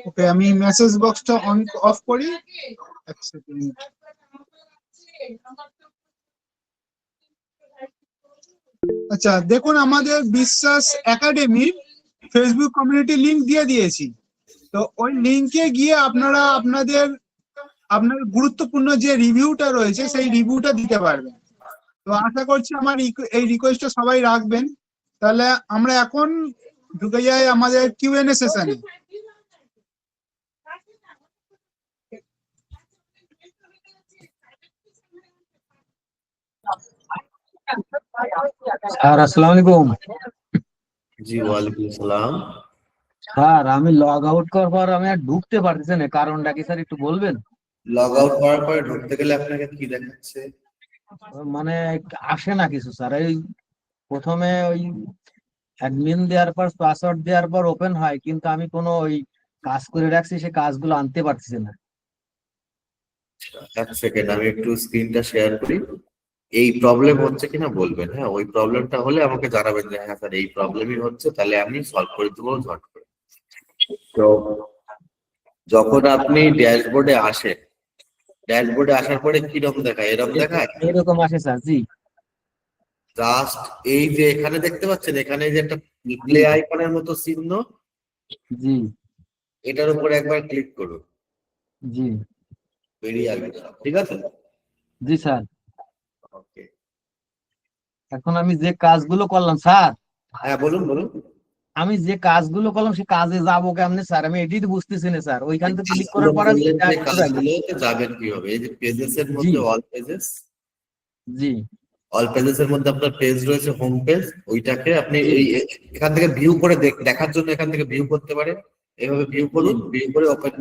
ওকে, আমি মেসেজ বক্সটা অন অফ করি, এক সেকেন্ড। আচ্ছা দেখুন, আমাদের বিশ্বাস একাডেমির ফেসবুক কমিউনিটি লিংক দিয়ে দিয়েছি, তো ওই লিংকে গিয়ে আপনারা আপনাদের আপনার গুরুত্বপূর্ণ যে রিভিউটা রয়েছে সেই রিভিউটা দিতে পারবেন। তো আশা করছি আমার এই রিকোয়েস্টটা সবাই রাখবেন। তাহলে আমরা এখন ঢুকে যাই আমাদের কিউএনএ সেশনে। স্যার আসসালামু আলাইকুম। জি ওয়ালাইকুম সালাম। স্যার আমি লগ আউট করার পর আমি আর ঢুকতে পারতেছি না, কারণটা কি স্যার একটু বলবেন? লগ আউট করার পরে ঢুকতে গেলে আপনাকে কি দেখাচ্ছে? মানে আসে না কিছু স্যার। এই প্রথমে ওই অ্যাডমিন দেওয়ার পর পাসওয়ার্ড দেওয়ার পর ওপেন হয়, কিন্তু আমি কোনো ওই কাজ করে রাখছি সে কাজগুলো আনতে পারতেছি না। এক সেকেন্ড, আমি একটু স্ক্রিনটা শেয়ার করি। এই প্রবলেম হচ্ছে কিনা বলবেন, হ্যাঁ? ওই প্রবলেমটা হলে আমাকে জানাবেন যে হ্যাঁ স্যার এই প্রবলেমই হচ্ছে, তাহলে আমি সলভ করে দেবো ঝট করে। তো যখন আপনি ড্যাশবোর্ডে আসেন, ড্যাশবোর্ডে আসার পরে কিরকম দেখায়? এরকম দেখায়। এরকম আসে স্যার। জি জাস্ট এই যে এখানে দেখতে পাচ্ছেন, এখানে যে একটা প্লে আইকনের মতো চিহ্ন, জি এটার উপরে একবার ক্লিক করুন, জি বেরিয়ে আসবে সব, ঠিক আছে? জি স্যার। ওকে, এখন আমি যে কাজগুলো করলাম স্যার, হ্যাঁ বলুন বলুন। আমি যে কাজগুলো করলাম সে কাজে যাবো কেমনে স্যার? আমি এটাই তো বুঝতেছি না স্যার। ওইখান থেকে ক্লিক করার পর আমি কাজগুলোতে যাবেন কিভাবে? এই যে পেজেস এর মধ্যে অল পেজেস, জি অল পেজেস এর মধ্যে আপনার পেজ রয়েছে, হোম পেজ। ওইটাকে আপনি এই এখান থেকে ভিউ করে দেখার জন্য এখান থেকে ভিউ করতে পারেন। এইভাবে ভিউ করুন, ভিউ করে ওপেন